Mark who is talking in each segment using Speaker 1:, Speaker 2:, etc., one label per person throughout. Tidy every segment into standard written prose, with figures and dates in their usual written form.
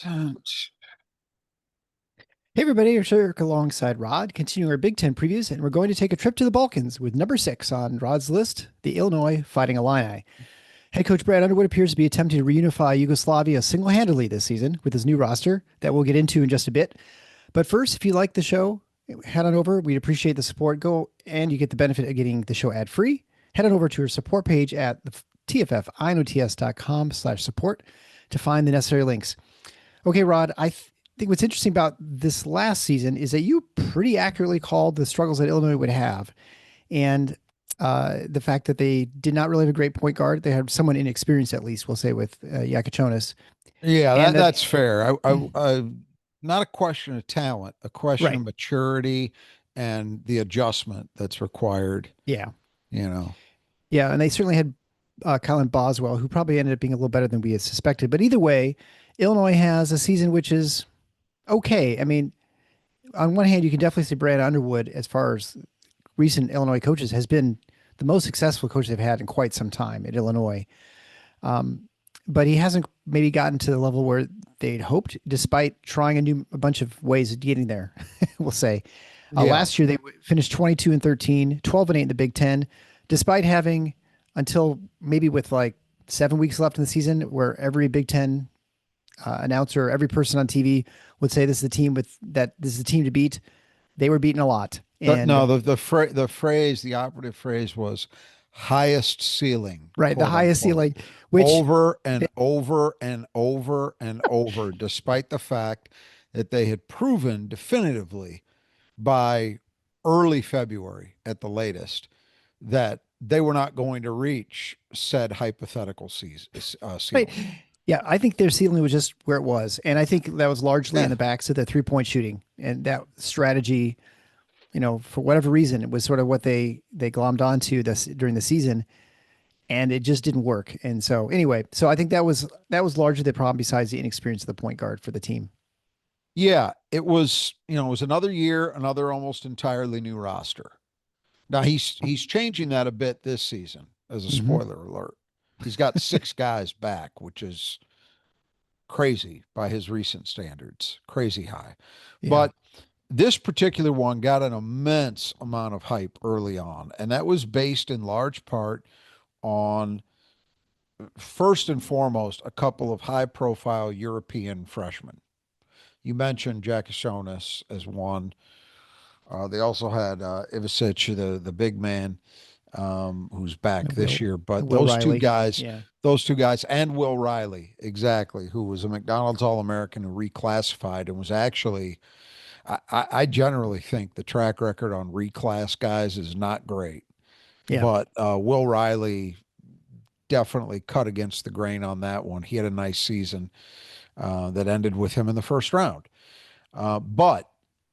Speaker 1: Hey everybody, it's Eric alongside Rod, continuing our Big Ten previews, and we're going to take a trip to the Balkans with number 6 on Rod's list, the Illinois Fighting Illini. Head coach Brad Underwood appears to be attempting to reunify Yugoslavia single-handedly this season with his new roster that we'll get into in just a bit. But first, if you like the show, head on over. We'd appreciate the support. Go and you get the benefit of getting the show ad-free. Head on over to our support page at the tffinots.com/support to find the necessary links. Okay, Rod, think what's interesting about this last season is that you pretty accurately called the struggles that Illinois would have. And the fact that they did not really have a great point guard. They had someone inexperienced, at least, we'll say, with Yakachonis.
Speaker 2: Yeah,
Speaker 1: And
Speaker 2: that's fair. Not a question of talent, a question
Speaker 1: right.
Speaker 2: of maturity and the adjustment that's required.
Speaker 1: Yeah.
Speaker 2: You know.
Speaker 1: Yeah. And they certainly had Colin Boswell, who probably ended up being a little better than we had suspected. But either way, Illinois has a season which is okay. I mean, on one hand, you can definitely say Brad Underwood, as far as recent Illinois coaches, has been the most successful coach they've had in quite some time at Illinois. But he hasn't maybe gotten to the level where they'd hoped, despite trying a bunch of ways of getting there, we'll say.
Speaker 2: Yeah.
Speaker 1: Last year, they finished 22-13, 12-8 in the Big Ten, despite having until maybe with like 7 weeks left in the season, where every Big Ten announcer, every person on TV would say this is the team to beat. They were beaten a lot. And
Speaker 2: No, the operative phrase was highest ceiling.
Speaker 1: Right, the highest
Speaker 2: unquote.
Speaker 1: ceiling, which
Speaker 2: Over and over and over and over, despite the fact that they had proven definitively by early February at the latest that they were not going to reach said hypothetical ceiling.
Speaker 1: right. Yeah, I think their ceiling was just where it was. And I think that was largely
Speaker 2: Yeah.
Speaker 1: in the backs of the 3-point shooting. And that strategy, for whatever reason, it was sort of what they glommed onto during the season. And it just didn't work. And so anyway, I think that was largely the problem, besides the inexperience of the point guard for the team.
Speaker 2: Yeah, it was another year, another almost entirely new roster. Now he's changing that a bit this season, as a spoiler alert. He's got 6 guys back, which is crazy by his recent standards, crazy high.
Speaker 1: Yeah.
Speaker 2: But this particular one got an immense amount of hype early on, and that was based in large part on, first and foremost, a couple of high-profile European freshmen. You mentioned Jakašonis as one. They also had Ivicic, the big man, who's back this year. But those
Speaker 1: Riley.
Speaker 2: those two guys, and Will Riley, exactly, who was a McDonald's All-American who reclassified and was actually, I generally think the track record on reclass guys is not great.
Speaker 1: Yeah.
Speaker 2: But Will Riley definitely cut against the grain on that one. He had a nice season that ended with him in the first round. But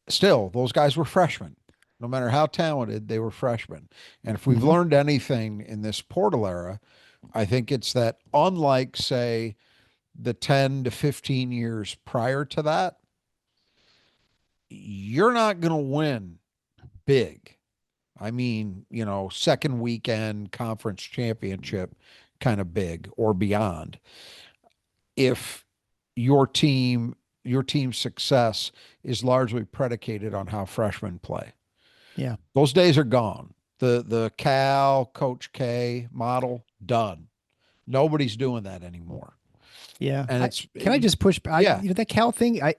Speaker 2: still, those guys were freshmen. No matter how talented, they were freshmen. And if we've learned anything in this portal era, I think it's that, unlike, say, the 10 to 15 years prior to that, you're not going to win big. I mean, second weekend conference championship kind of big or beyond, if your team's success is largely predicated on how freshmen play.
Speaker 1: Yeah.
Speaker 2: Those days are gone. The Cal Coach K model, done. Nobody's doing that anymore.
Speaker 1: Yeah.
Speaker 2: And
Speaker 1: can I just push back?
Speaker 2: Yeah.
Speaker 1: That Cal thing, I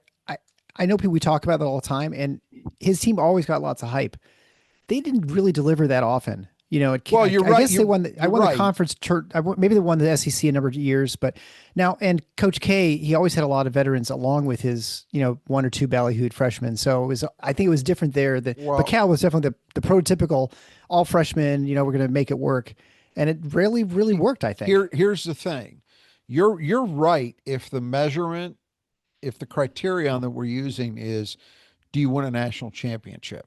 Speaker 1: know we talk about that all the time, and his team always got lots of hype. They didn't really deliver that often.
Speaker 2: Well, you're
Speaker 1: I
Speaker 2: right.
Speaker 1: guess they won. The conference. Maybe they won the SEC a number of years, but now, and Coach K, he always had a lot of veterans along with his, 1 or 2 ballyhooed freshmen. So I think it was different there. But Cal was definitely the prototypical all freshmen. We're going to make it work, and it really worked. I think.
Speaker 2: Here's the thing, you're right. If the criterion that we're using is, do you win a national championship?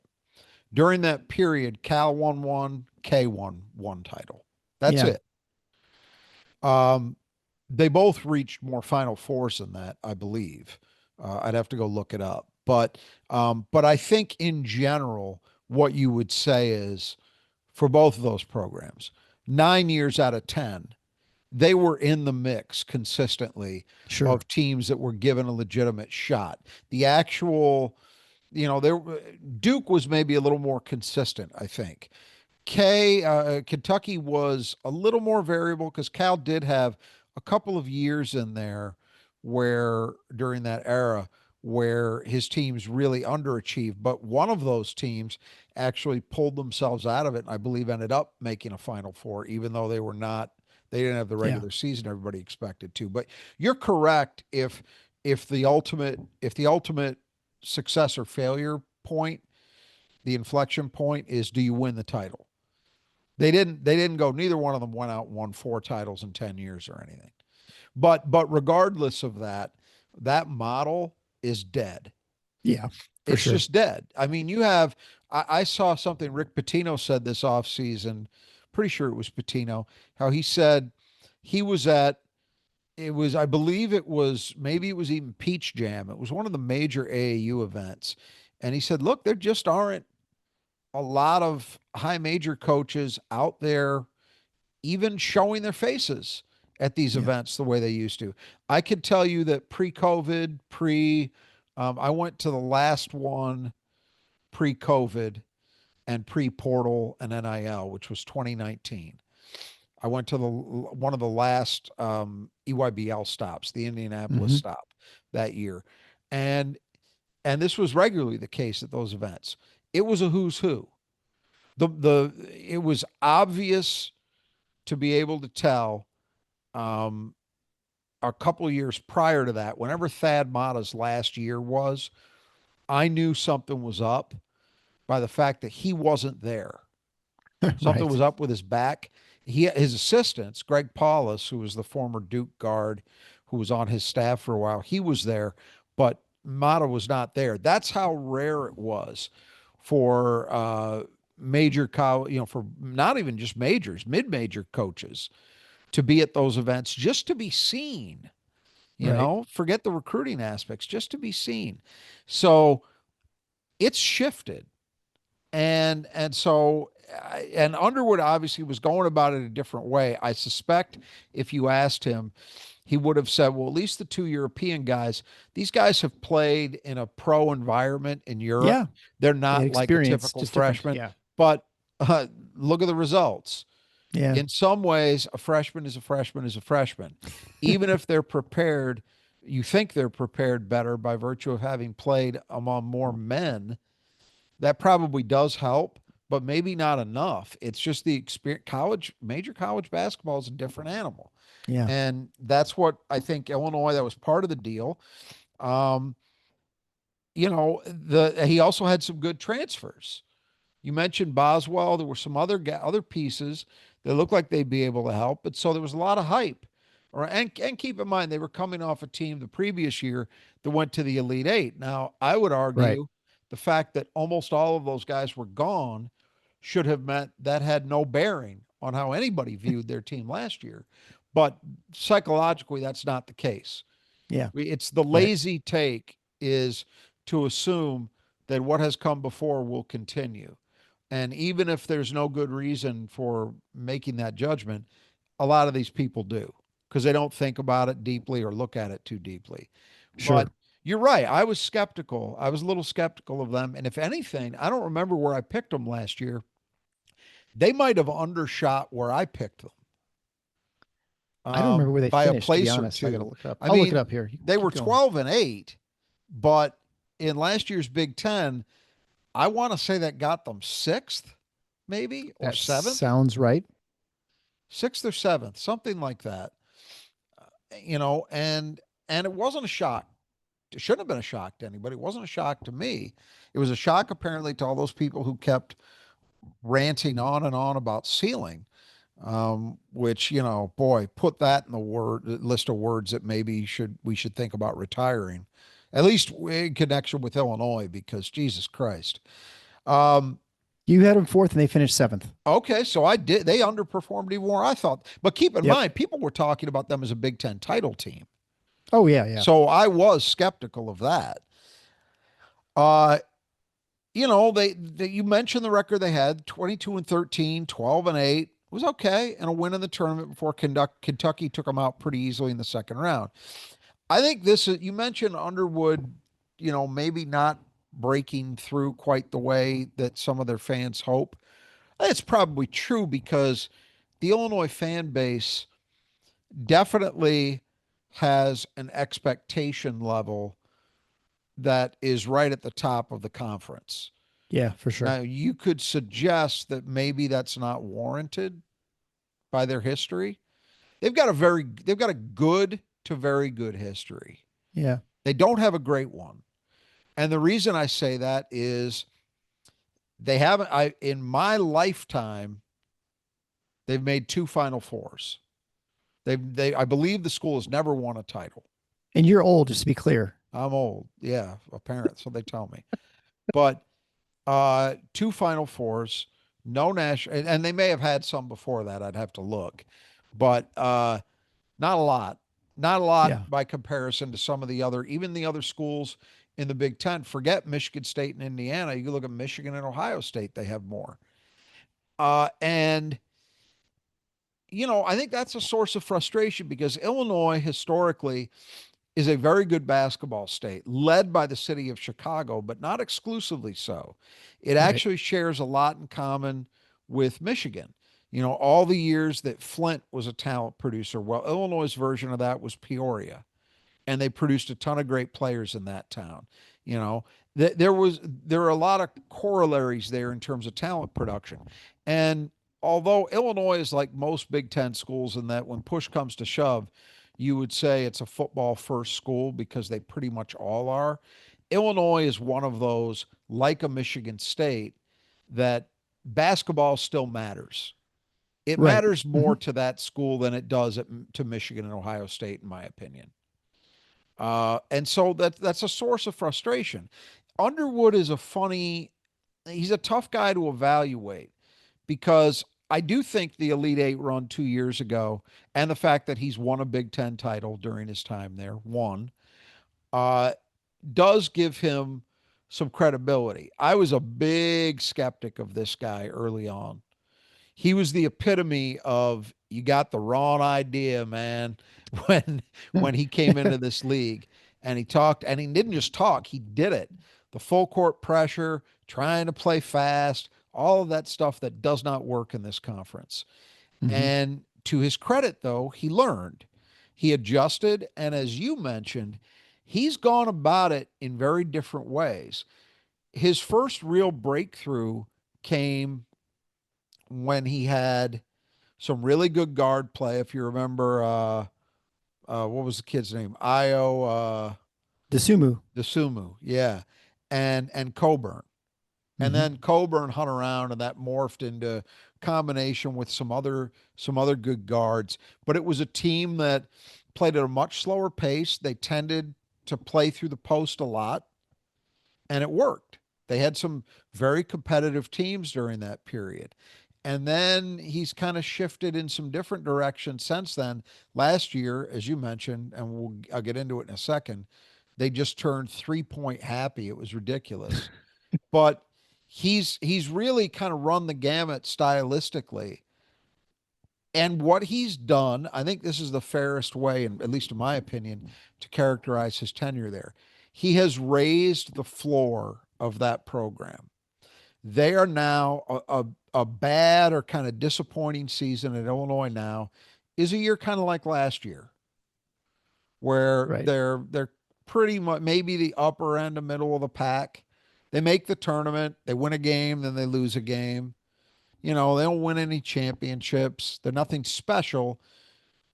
Speaker 2: During that period, Cal won 1, K won 1 title. That's it. They both reached more Final Fours than that, I believe. I'd have to go look it up. But I think in general, what you would say is, for both of those programs, 9 years out of 10, they were in the mix consistently
Speaker 1: Sure.
Speaker 2: of teams that were given a legitimate shot. The actual, there Duke was maybe a little more consistent, I think. Kentucky was a little more variable because Cal did have a couple of years in there where during that era where his teams really underachieved. But one of those teams actually pulled themselves out of it, and I believe ended up making a Final Four, even though they didn't have the
Speaker 1: Yeah.
Speaker 2: regular season everybody expected to. But you're correct if the ultimate success or failure point, the inflection point is, do you win the title? They didn't go, neither one of them went out and won 4 titles in 10 years or anything. But regardless of that, that model is dead.
Speaker 1: Yeah, for
Speaker 2: It's
Speaker 1: sure.
Speaker 2: just dead. I mean, I saw something Rick Pitino said this offseason, pretty sure it was Pitino, how he said he was at, I believe it was, maybe it was even Peach Jam. It was one of the major AAU events. And he said, look, there just aren't a lot of high major coaches out there even showing their faces at these
Speaker 1: Yeah.
Speaker 2: events the way they used to. I could tell you that pre-COVID, I went to the last one pre-COVID and pre-portal and NIL, which was 2019. I went to the one of the last EYBL stops, the Indianapolis
Speaker 1: Hmm.
Speaker 2: stop that year, and this was regularly the case at those events. It was a who's who. It was obvious to be able to tell um, a couple of years prior to that, whenever Thad Matta's last year was, I knew something was up by the fact that he wasn't there. Something
Speaker 1: Right.
Speaker 2: was up with his back. His assistants, Greg Paulus, who was the former Duke guard, who was on his staff for a while, he was there, but Matta was not there. That's how rare it was for major college, for not even just majors, mid-major coaches to be at those events just to be seen.
Speaker 1: Right.
Speaker 2: Forget the recruiting aspects, just to be seen. So it's shifted, and Underwood obviously was going about it a different way. I suspect if you asked him, he would have said, well, at least the 2 European guys, these guys have played in a pro environment in Europe.
Speaker 1: Yeah.
Speaker 2: They're
Speaker 1: They had
Speaker 2: not like a
Speaker 1: experience,
Speaker 2: typical
Speaker 1: just different.
Speaker 2: freshman,
Speaker 1: Yeah.
Speaker 2: but look at the results.
Speaker 1: Yeah.
Speaker 2: In some ways, a freshman is a freshman is a freshman. Even if they're prepared, you think they're prepared better by virtue of having played among more men. That probably does help, but maybe not enough. It's just the experience. Major college basketball is a different animal.
Speaker 1: Yeah.
Speaker 2: And that's what I think Illinois, that was part of the deal. Um, he also had some good transfers. You mentioned Boswell. There were some other pieces that looked like they'd be able to help, but so there was a lot of hype. And keep in mind they were coming off a team the previous year that went to the Elite Eight. Now I would
Speaker 1: Right.
Speaker 2: argue the fact that almost all of those guys were gone should have meant that had no bearing on how anybody viewed their team last year. But psychologically, that's not the case.
Speaker 1: Yeah.
Speaker 2: It's the
Speaker 1: Right.
Speaker 2: lazy take is to assume that what has come before will continue. And even if there's no good reason for making that judgment, a lot of these people do because they don't think about it deeply or look at it too deeply. But
Speaker 1: Sure.
Speaker 2: you're right. I was skeptical. I was a little skeptical of them. And if anything, I don't remember where I picked them last year. They might have undershot where I picked them
Speaker 1: I don't remember where they
Speaker 2: by a
Speaker 1: finished, to be
Speaker 2: place or
Speaker 1: honest. I got to
Speaker 2: two.
Speaker 1: look it up.
Speaker 2: I
Speaker 1: I'll look it
Speaker 2: mean,
Speaker 1: up here. You
Speaker 2: they
Speaker 1: keep
Speaker 2: were
Speaker 1: going.
Speaker 2: 12-8, but in last year's Big Ten, I want to say that got them sixth, maybe, or
Speaker 1: That
Speaker 2: seventh,
Speaker 1: sounds right.
Speaker 2: sixth or seventh, something like that. And it wasn't a shock. It shouldn't have been a shock to anybody. It wasn't a shock to me. It was a shock apparently to all those people who kept ranting on and on about ceiling, which boy, put that in the word list of words that maybe we should think about retiring, at least in connection with Illinois, because Jesus Christ. Um,
Speaker 1: You had them fourth and they finished seventh.
Speaker 2: okay, so I did. They underperformed even more, I thought. But keep in
Speaker 1: Yep.
Speaker 2: mind, people were talking about them as a Big Ten title team,
Speaker 1: Oh, yeah. Yeah.
Speaker 2: so I was skeptical of that. Uh, you mentioned the record they had 22-13, 12-8. was okay, and a win in the tournament before Kentucky took them out pretty easily in the second round. I think this is, you mentioned Underwood, maybe not breaking through quite the way that some of their fans hope. That's probably true because the Illinois fan base definitely has an expectation level that is right at the top of the conference.
Speaker 1: Yeah, for sure.
Speaker 2: Now, you could suggest that maybe that's not warranted by their history. They've got a good to very good history.
Speaker 1: Yeah.
Speaker 2: They don't have a great one. And the reason I say that is they haven't I in my lifetime they've made two Final Fours. They I believe the school has never won a title.
Speaker 1: And you're old, just to be clear.
Speaker 2: I'm old. Yeah, apparently, so they tell me. But two Final Fours, no national, and they may have had some before that. I'd have to look, but not a lot. Not a
Speaker 1: Yeah.
Speaker 2: lot by comparison to some of the other, even the other schools in the Big Ten. Forget Michigan State and Indiana. You can look at Michigan and Ohio State; they have more. And I think that's a source of frustration because Illinois historically is a very good basketball state, led by the city of Chicago, but not exclusively so. It
Speaker 1: Right.
Speaker 2: actually shares a lot in common with Michigan. All the years that Flint was a talent producer, well, Illinois' version of that was Peoria, and they produced a ton of great players in that town. You know, there are a lot of corollaries there in terms of talent production, and although Illinois is like most Big Ten schools in that when push comes to shove, you would say it's a football first school because they pretty much all are. Illinois is one of those, like a Michigan State, that basketball still matters. It
Speaker 1: Right.
Speaker 2: matters
Speaker 1: Hmm.
Speaker 2: more to that school than it does to Michigan and Ohio State, in my opinion. And so that's a source of frustration. Underwood is he's a tough guy to evaluate because I do think the Elite Eight run 2 years ago and the fact that he's won a Big Ten title during his time there, uh, does give him some credibility. I was a big skeptic of this guy early on. He was the epitome of you got the wrong idea, man, when when he came into this league and he talked and he didn't just talk, he did it. The full court pressure, trying to play fast, all of that stuff that does not work in this conference.
Speaker 1: Hmm.
Speaker 2: And to his credit though, he learned. He adjusted and as you mentioned, he's gone about it in very different ways. His first real breakthrough came when he had some really good guard play. If you remember, what was the kid's name? Io
Speaker 1: The Sumu.
Speaker 2: Desumu, yeah, and Coburn, and
Speaker 1: Hmm.
Speaker 2: then Coburn hung around, and that morphed into combination with some other good guards. But it was a team that played at a much slower pace. They tended to play through the post a lot, and it worked. They had some very competitive teams during that period. And then he's kind of shifted in some different directions since then. Last year, as you mentioned, and I'll get into it in a second, they just turned 3 point happy. It was ridiculous. But he's really kind of run the gamut stylistically. And what he's done, I think this is the fairest way, and at least in my opinion, to characterize his tenure there. He has raised the floor of that program. They are now a bad or kind of disappointing season at Illinois now is a year kind of like last year, where
Speaker 1: Right.
Speaker 2: they're pretty much maybe the upper end of middle of the pack. They make the tournament, they win a game, then they lose a game. They don't win any championships. They're nothing special,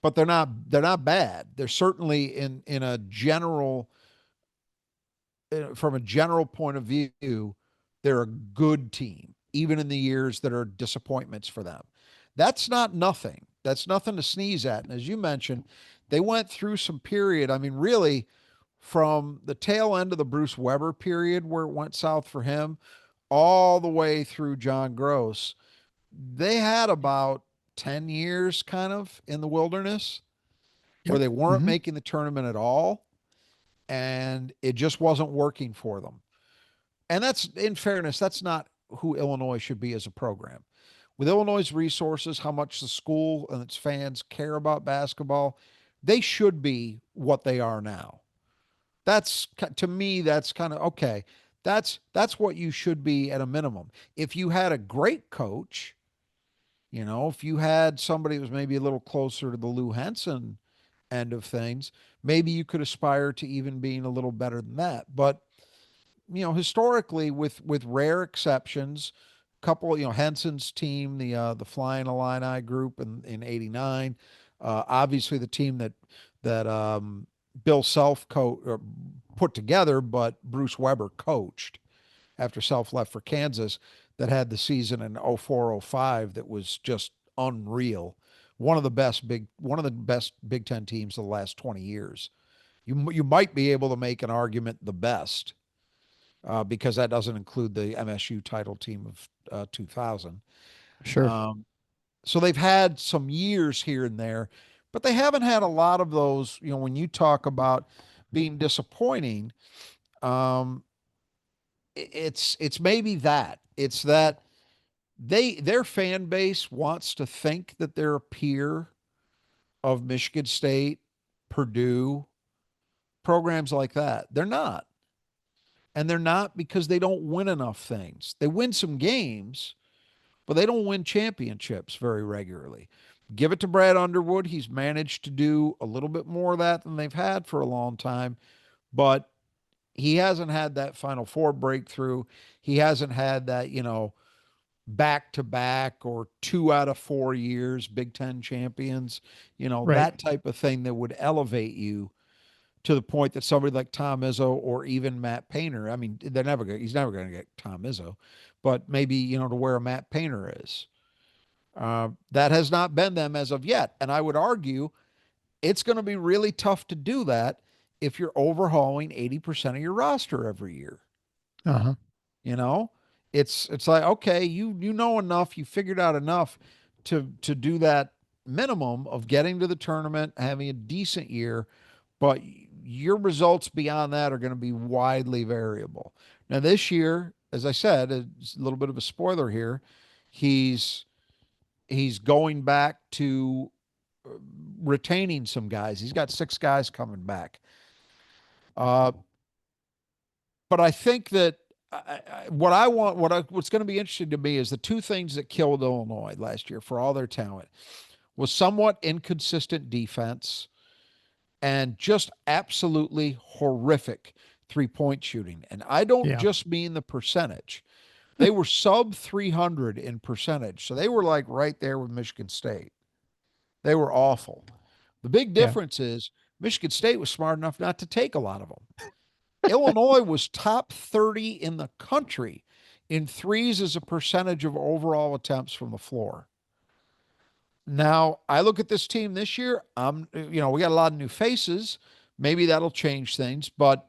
Speaker 2: but they're not bad. They're certainly in a general from a general point of view, they're a good team, even in the years that are disappointments for them. That's not nothing. That's nothing to sneeze at. And as you mentioned, they went through some period. I mean, really, from the tail end of the Bruce Weber period where it went south for him, all the way through John Gross, they had about 10 years kind of in the wilderness where
Speaker 1: Yep.
Speaker 2: they weren't
Speaker 1: Hmm.
Speaker 2: making the tournament at all and it just wasn't working for them. And that's, in fairness, that's not who Illinois should be as a program. with Illinois' resources, how much the school and its fans care about basketball, they should be what they are now. That's to me, that's kind of okay. That's what you should be at a minimum. If you had a great coach, if you had somebody that was maybe a little closer to the Lou Henson end of things, maybe you could aspire to even being a little better than that. But historically, with rare exceptions, couple, Henson's team, the Flying Illini group in '89, obviously the team that Bill Self put together, but Bruce Weber coached after Self left for Kansas, that had the season in '04-'05 that was just unreal. One of the best Big Ten teams of the last 20 years. You might be able to make an argument the best, because that doesn't include the MSU title team of 2000.
Speaker 1: Sure.
Speaker 2: Um, so they've had some years here and there, but they haven't had a lot of those. When you talk about being disappointing, um, it's maybe that it's that their fan base wants to think that they're a peer of Michigan State, Purdue, programs like that. They're not. And they're not because they don't win enough things. They win some games, but they don't win championships very regularly. Give it to Brad Underwood. He's managed to do a little bit more of that than they've had for a long time, but he hasn't had that Final Four breakthrough. He hasn't had that, back to back or 2 out of 4 years Big Ten champions,
Speaker 1: Right.
Speaker 2: that type of thing that would elevate you to the point that somebody like Tom Izzo or even Matt Painter, I mean, he's never going to get Tom Izzo, but maybe, to where a Matt Painter is. That has not been them as of yet. And I would argue it's going to be really tough to do that if you're overhauling 80% of your roster every year.
Speaker 1: Uh-huh.
Speaker 2: You know, it's like, okay, you know enough, you figured out enough to do that minimum of getting to the tournament, having a decent year, but your results beyond that are going to be widely variable. Now this year, as I said, it's a little bit of a spoiler here. He's he's going back to retaining some guys. He's got 6 guys coming back. Uh, but I think that what's going to be interesting to me is the two things that killed Illinois last year for all their talent was somewhat inconsistent defense and just absolutely horrific 3-point shooting. And I don't
Speaker 1: Yeah.
Speaker 2: just mean the percentage. They were sub 300 in percentage. So they were like right there with Michigan State. They were awful. The big
Speaker 1: Yeah.
Speaker 2: difference is Michigan State was smart enough not to take a lot of them. Illinois was top 30 in the country in threes as a percentage of overall attempts from the floor. Now, I look at this team this year. We got a lot of new faces. Maybe that'll change things, but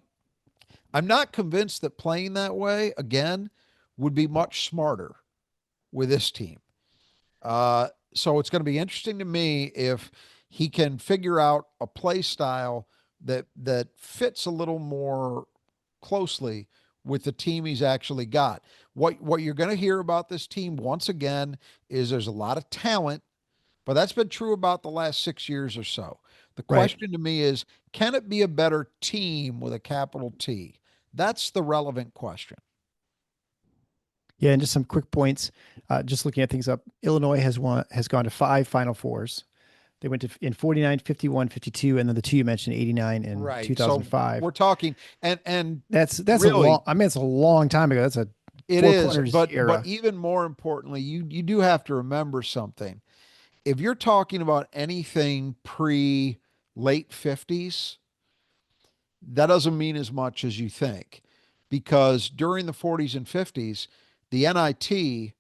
Speaker 2: I'm not convinced that playing that way again would be much smarter with this team. So it's going to be interesting to me if he can figure out a play style that fits a little more closely with the team he's actually got. What you're going to hear about this team once again is there's a lot of talent, but that's been true about the last 6 years or so. The
Speaker 1: Right.
Speaker 2: question to me is, can it be a better team with a capital T? That's the relevant question.
Speaker 1: Yeah, and just some quick points. Just looking at things up, Illinois has gone to 5 Final Fours. They went to in 49, 51, 52, and then the two you mentioned, 89 and
Speaker 2: Right. So
Speaker 1: 2005.
Speaker 2: we're talking, and
Speaker 1: That's a long.
Speaker 2: really
Speaker 1: I mean, it's a long time ago. That's a
Speaker 2: it
Speaker 1: Four
Speaker 2: is,
Speaker 1: Corners
Speaker 2: but
Speaker 1: era.
Speaker 2: even more importantly, you do have to remember something. If you're talking about anything pre late 50s, that doesn't mean as much as you think, because during the 40s and 50s, the NIT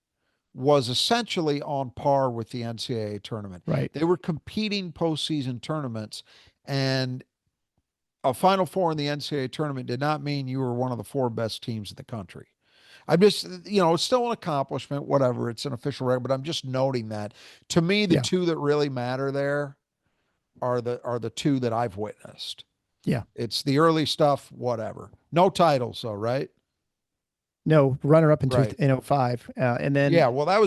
Speaker 2: was essentially on par with the NCAA tournament.
Speaker 1: Right.
Speaker 2: They were competing postseason tournaments, and a Final Four in the NCAA tournament did not mean you were one of the 4 best teams in the country. I'm just, it's still an accomplishment, whatever. It's an official record, but I'm just noting that. To me, the
Speaker 1: Yeah.
Speaker 2: two that really matter there are the two that I've witnessed.
Speaker 1: Yeah.
Speaker 2: It's the early stuff, whatever. No titles, though, right?
Speaker 1: No, runner up
Speaker 2: Right.
Speaker 1: in '05, and then
Speaker 2: Yeah, well, that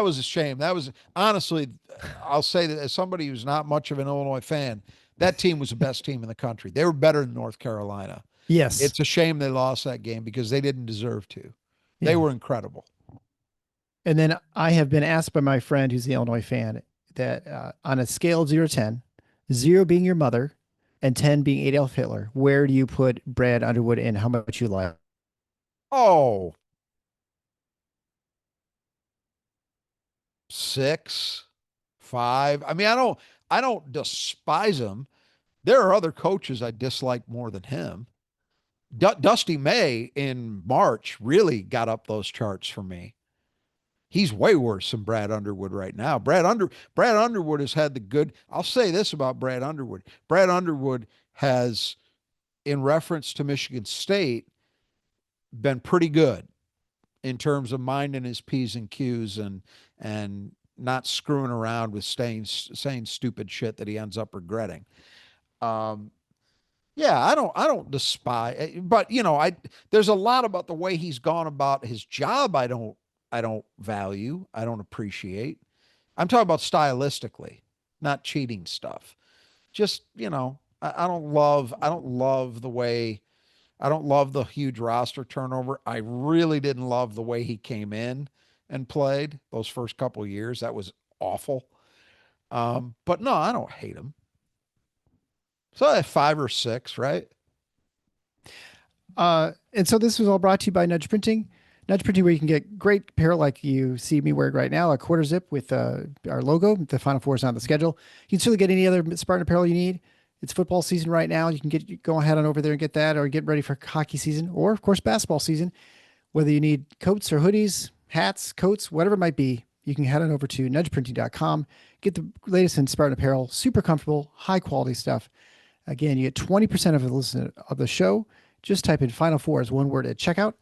Speaker 2: was a shame. That was honestly, I'll say that as somebody who's not much of an Illinois fan, that team was the best team in the country. They were better than North Carolina.
Speaker 1: yes,
Speaker 2: It's a shame they lost that game because they didn't deserve to. They
Speaker 1: yeah,
Speaker 2: were incredible.
Speaker 1: and then I have been asked by my friend who's the Illinois fan that on a scale of 0 to 10, 0 being your mother, and 10 being Adolf Hitler, where do you put Brad Underwood and how much you like?
Speaker 2: Oh, 6, 5. I mean, I don't despise him. There are other coaches I dislike more than him. Dusty May in March really got up those charts for me. He's way worse than Brad Underwood right now. Brad Underwood has had the good. I'll say this about Brad Underwood. Brad Underwood has, in reference to Michigan State, been pretty good in terms of minding his P's and Q's and not screwing around with saying stupid shit that he ends up regretting. Um, yeah, I don't despise, but I there's a lot about the way he's gone about his job I don't value, I don't appreciate. I'm talking about stylistically, not cheating stuff. Just, I don't love the way I don't love the huge roster turnover. I really didn't love the way he came in and played those first couple of years. That was awful. But no, I don't hate him. So 5 or 6, right?
Speaker 1: And so this was all brought to you by Nudge Printing. Nudge Printing, where you can get great apparel like you see me wearing right now, a quarter zip with our logo. The Final Four is on the schedule. You can certainly get any other Spartan apparel you need. It's football season right now. You can go ahead on over there and get that, or get ready for hockey season, or of course basketball season. Whether you need coats or hoodies, hats, coats, whatever it might be, you can head on over to nudgeprinting.com. Get the latest in Spartan apparel, super comfortable, high quality stuff. Again, you get 20% of the listen of the show. Just type in Final Four as one word at checkout.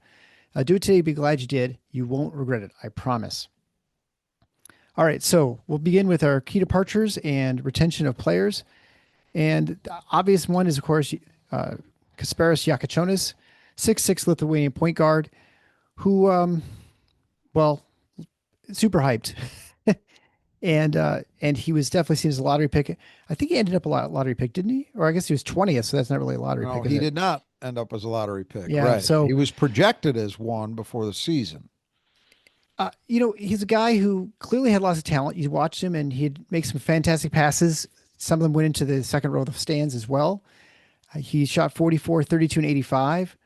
Speaker 1: Do it today. Be glad you did. You won't regret it. I promise. All right. So we'll begin with our key departures and retention of players. And the obvious one is, of course, Kasparas Yakachonis, 6'6" Lithuanian point guard, who, well, super hyped. And he was definitely seen as a lottery pick. I think he ended up a lottery pick, didn't he? Or I guess he was 20th, so that's not really a lottery
Speaker 2: No,
Speaker 1: pick, is
Speaker 2: he
Speaker 1: it?
Speaker 2: did not end up as a lottery pick.
Speaker 1: Yeah.
Speaker 2: Right.
Speaker 1: So
Speaker 2: He was projected as one before the season.
Speaker 1: he's a guy who clearly had lots of talent. You watched him, and he'd make some fantastic passes. Some of them went into the second row of the stands as well. He shot 44, 32, and 85,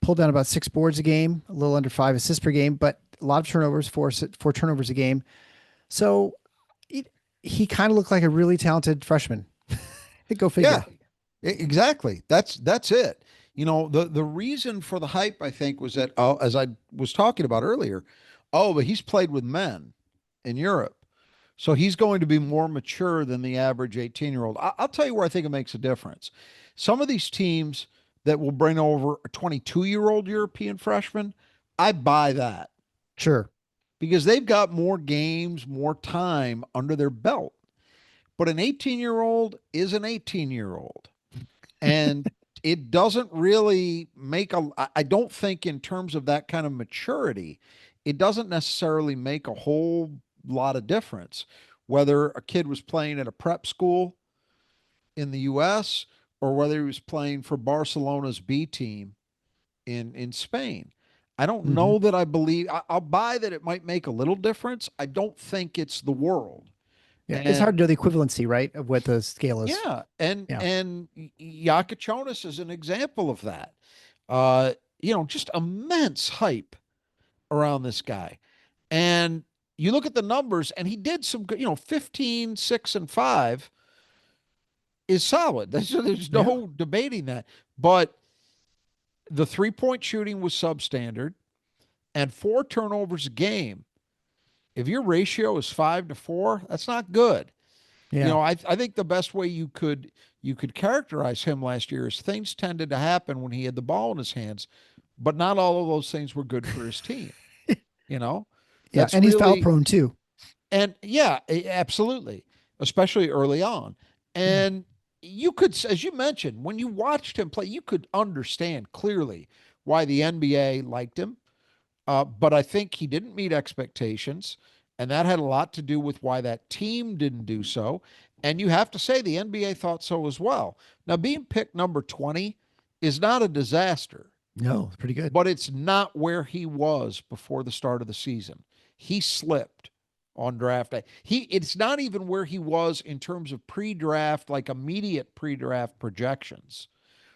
Speaker 1: pulled down about 6 boards a game, a little under 5 assists per game, but a lot of turnovers, four turnovers a game. So he kind of looked like a really talented freshman. Go
Speaker 2: Yeah,
Speaker 1: figure.
Speaker 2: exactly. That's it. The reason for the hype, I think, was that, as I was talking about earlier, but he's played with men in Europe. So he's going to be more mature than the average 18-year-old. I'll tell you where I think it makes a difference. Some of these teams that will bring over a 22-year-old European freshman, I buy that
Speaker 1: Sure.
Speaker 2: because they've got more games, more time under their belt. But an 18-year-old is an 18-year-old. And it doesn't really I don't think in terms of that kind of maturity, it doesn't necessarily make a whole lot of difference whether a kid was playing at a prep school in the US or whether he was playing for Barcelona's B team in Spain. I don't
Speaker 1: Hmm.
Speaker 2: know that I believe I'll buy that it might make a little difference. I don't think it's the world.
Speaker 1: Yeah. It's hard
Speaker 2: And
Speaker 1: to know the equivalency, right, of what the scale is.
Speaker 2: yeah, and
Speaker 1: Yeah.
Speaker 2: and Yakachonis is an example of that. Uh, just immense hype around this guy. And you look at the numbers, and he did some good, 15, 6, and 5 is solid. There's
Speaker 1: Yeah.
Speaker 2: no debating that. But the 3-point shooting was substandard and 4 turnovers a game. If your ratio is 5 to 4, that's not good.
Speaker 1: Yeah.
Speaker 2: I think the best way you could characterize him last year is things tended to happen when he had the ball in his hands, but not all of those things were good for his team. You know,
Speaker 1: Yeah.
Speaker 2: that's
Speaker 1: And he's foul
Speaker 2: really
Speaker 1: prone too.
Speaker 2: and yeah, absolutely, especially early on.
Speaker 1: Yeah.
Speaker 2: And you could, as you mentioned, when you watched him play, you could understand clearly why the NBA liked him. But I think he didn't meet expectations, and that had a lot to do with why that team didn't do so. And you have to say the NBA thought so as well. Now, being picked number 20 is not a disaster,
Speaker 1: No, it's pretty good.
Speaker 2: but it's not where he was before the start of the season. He slipped on draft day. It's not even where he was in terms of pre-draft, like immediate pre-draft projections.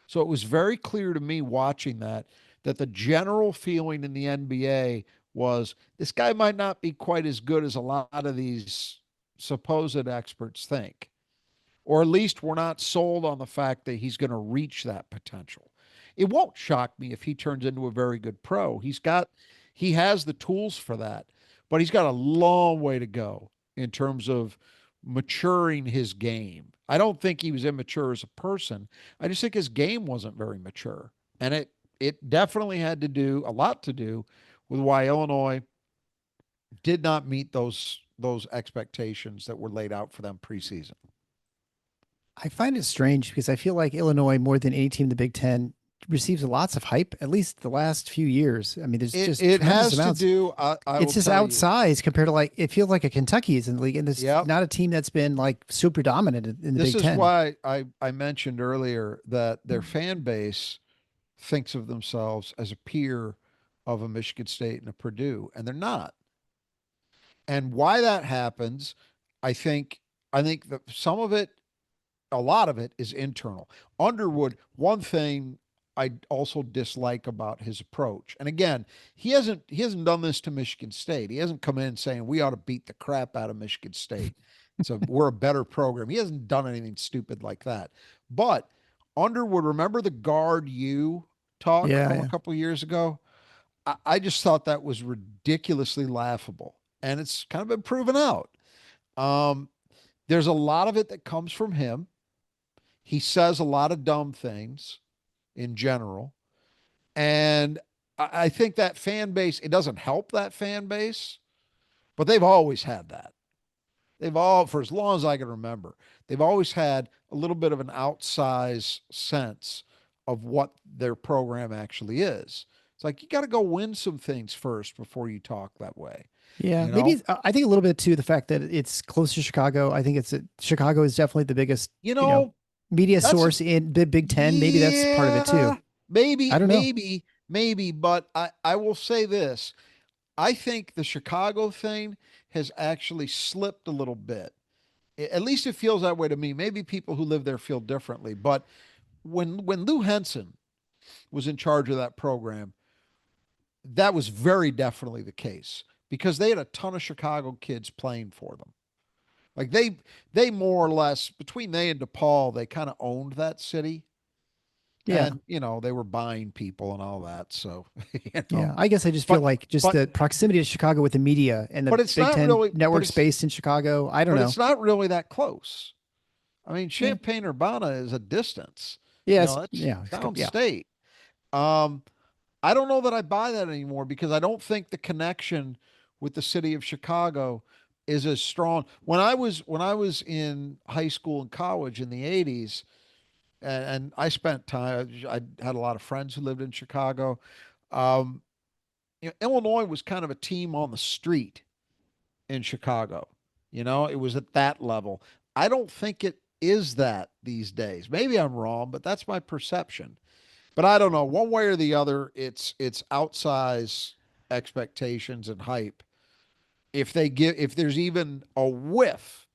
Speaker 2: So it was very clear to me watching that the general feeling in the NBA was this guy might not be quite as good as a lot of these supposed experts think. Or at least we're not sold on the fact that he's going to reach that potential. It won't shock me if he turns into a very good pro. He has the tools for that, but he's got a long way to go in terms of maturing his game. I don't think he was immature as a person. I just think his game wasn't very mature. And it definitely had to do a lot to do with why Illinois did not meet those expectations that were laid out for them preseason.
Speaker 1: I find it strange because I feel like Illinois, more than any team in the Big Ten, receives lots of hype, at least the last few years. I mean, there's
Speaker 2: It
Speaker 1: just
Speaker 2: it
Speaker 1: tremendous
Speaker 2: has to
Speaker 1: amounts.
Speaker 2: do. I
Speaker 1: It's
Speaker 2: will
Speaker 1: just
Speaker 2: tell you.
Speaker 1: outsized compared to like, it feels like a Kentucky is in the league, and it's
Speaker 2: Yep.
Speaker 1: not a team that's been like super dominant in the
Speaker 2: This
Speaker 1: Big
Speaker 2: is
Speaker 1: Ten.
Speaker 2: why I mentioned earlier that their fan base thinks of themselves as a peer of a Michigan State and a Purdue, and they're not. And why that happens, I think I think that some of it, a lot of it, is internal. Underwood, one thing I also dislike about his approach, and again, he hasn't done this to Michigan State. He hasn't come in saying we ought to beat the crap out of Michigan State. So we're a better program. He hasn't done anything stupid like that. But Underwood, remember the guard you talk
Speaker 1: Yeah,
Speaker 2: from a
Speaker 1: yeah,
Speaker 2: couple of years ago? I just thought that was ridiculously laughable, and it's kind of been proven out. Um, there's a lot of it that comes from him. He says a lot of dumb things in general. And I think that fan base, it doesn't help that fan base, but they've always had that. For as long as I can remember, they've always had a little bit of an outsized sense of what their program actually is. It's like you got to go win some things first before you talk that way,
Speaker 1: yeah.
Speaker 2: you
Speaker 1: Maybe
Speaker 2: know?
Speaker 1: I think a little bit too the fact that it's close to Chicago. I think Chicago is definitely the biggest,
Speaker 2: You
Speaker 1: you know,
Speaker 2: know,
Speaker 1: media
Speaker 2: that's
Speaker 1: source in the Big Ten. Maybe that's part of it too.
Speaker 2: yeah, maybe,
Speaker 1: I don't know.
Speaker 2: maybe, maybe, but I will say this. I think the Chicago thing has actually slipped a little bit. At least it feels that way to me. Maybe people who live there feel differently. But when Lou Henson was in charge of that program, that was very definitely the case because they had a ton of Chicago kids playing for them. Like they more or less between they and DePaul, they kind of owned that city.
Speaker 1: Yeah,
Speaker 2: And they were buying people and all that. So
Speaker 1: yeah. I guess I just feel
Speaker 2: but
Speaker 1: like just
Speaker 2: but
Speaker 1: the proximity to Chicago with the media and the
Speaker 2: but it's
Speaker 1: Big
Speaker 2: not
Speaker 1: Ten
Speaker 2: really. But
Speaker 1: networks
Speaker 2: it's
Speaker 1: based in Chicago. I don't
Speaker 2: but
Speaker 1: know.
Speaker 2: it's not really that close. I mean,
Speaker 1: Yeah,
Speaker 2: Champaign Urbana is a distance.
Speaker 1: yeah,
Speaker 2: That's
Speaker 1: yeah, yeah,
Speaker 2: downstate. Um, I don't know that I buy that anymore because I don't think the connection with the city of Chicago is as strong. When I was in high school and college in the '80s, and I spent time. I had a lot of friends who lived in Chicago. Um, Illinois was kind of a team on the street in Chicago. It was at that level. I don't think it is that these days. Maybe I'm wrong, but that's my perception. But I don't know. One way or the other, it's outsized expectations and hype. If there's even a whiff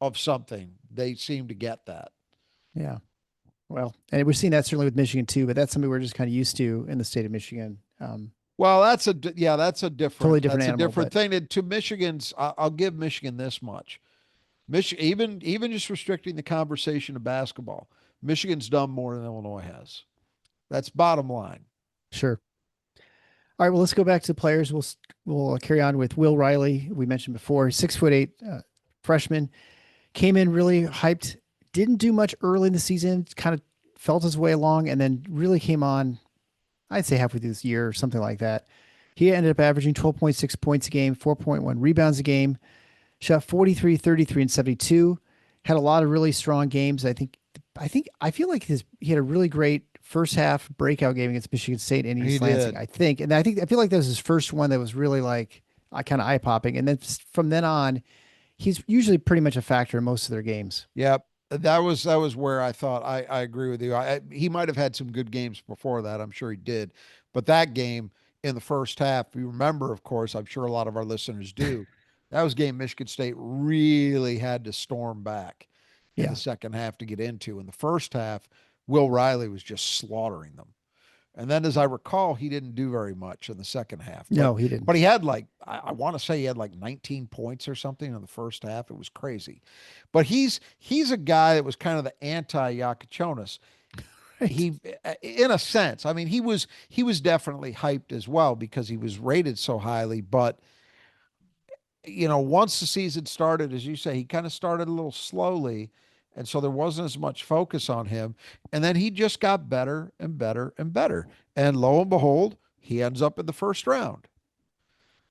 Speaker 2: of something, they seem to get that.
Speaker 1: yeah. Well, and we're seeing that certainly with Michigan too, but that's something we're just kind of used to in the state of Michigan.
Speaker 2: Well, that's a
Speaker 1: Totally
Speaker 2: different
Speaker 1: different
Speaker 2: that's a
Speaker 1: animal,
Speaker 2: different
Speaker 1: but
Speaker 2: thing. And to Michigan's, I'll give Michigan this much. Even just restricting the conversation to basketball, Michigan's done more than Illinois has. That's bottom line.
Speaker 1: sure. All right, well, let's go back to the players. We'll carry on with Will Riley. We mentioned before, 6'8" freshman, came in really hyped. Didn't do much early in the season. Kind of felt his way along, and then really came on. I'd say halfway through this year or something like that. He ended up averaging 12.6 points a game, 4.1 rebounds a game, shot 43, 33, and 72. Had a lot of really strong games. I feel like he had a really great first half breakout game against Michigan State in
Speaker 2: He
Speaker 1: East Lansing,
Speaker 2: did.
Speaker 1: I think. And I feel like that was his first one that was really like kind of eye popping. And then from then on, he's usually pretty much a factor in most of their games.
Speaker 2: Yep. That was where I thought I agree with you. He might have had some good games before that. I'm sure he did. But that game in the first half, you remember, of course, I'm sure a lot of our listeners do. That was a game Michigan State really had to storm back in the
Speaker 1: Yeah.
Speaker 2: second half to get into. In the first half, Will Riley was just slaughtering them. And then, as I recall, he didn't do very much in the second half.
Speaker 1: No, he didn't.
Speaker 2: But he had like I want to say he had like 19 points or something in the first half. It was crazy. But he's a guy that was kind of the anti Yakachonis.
Speaker 1: Right.
Speaker 2: He, in a sense, I mean, he was definitely hyped as well because he was rated so highly. But once the season started, as you say, he kind of started a little slowly. And so there wasn't as much focus on him. And then he just got better and better and better. And lo and behold, he ends up in the first round.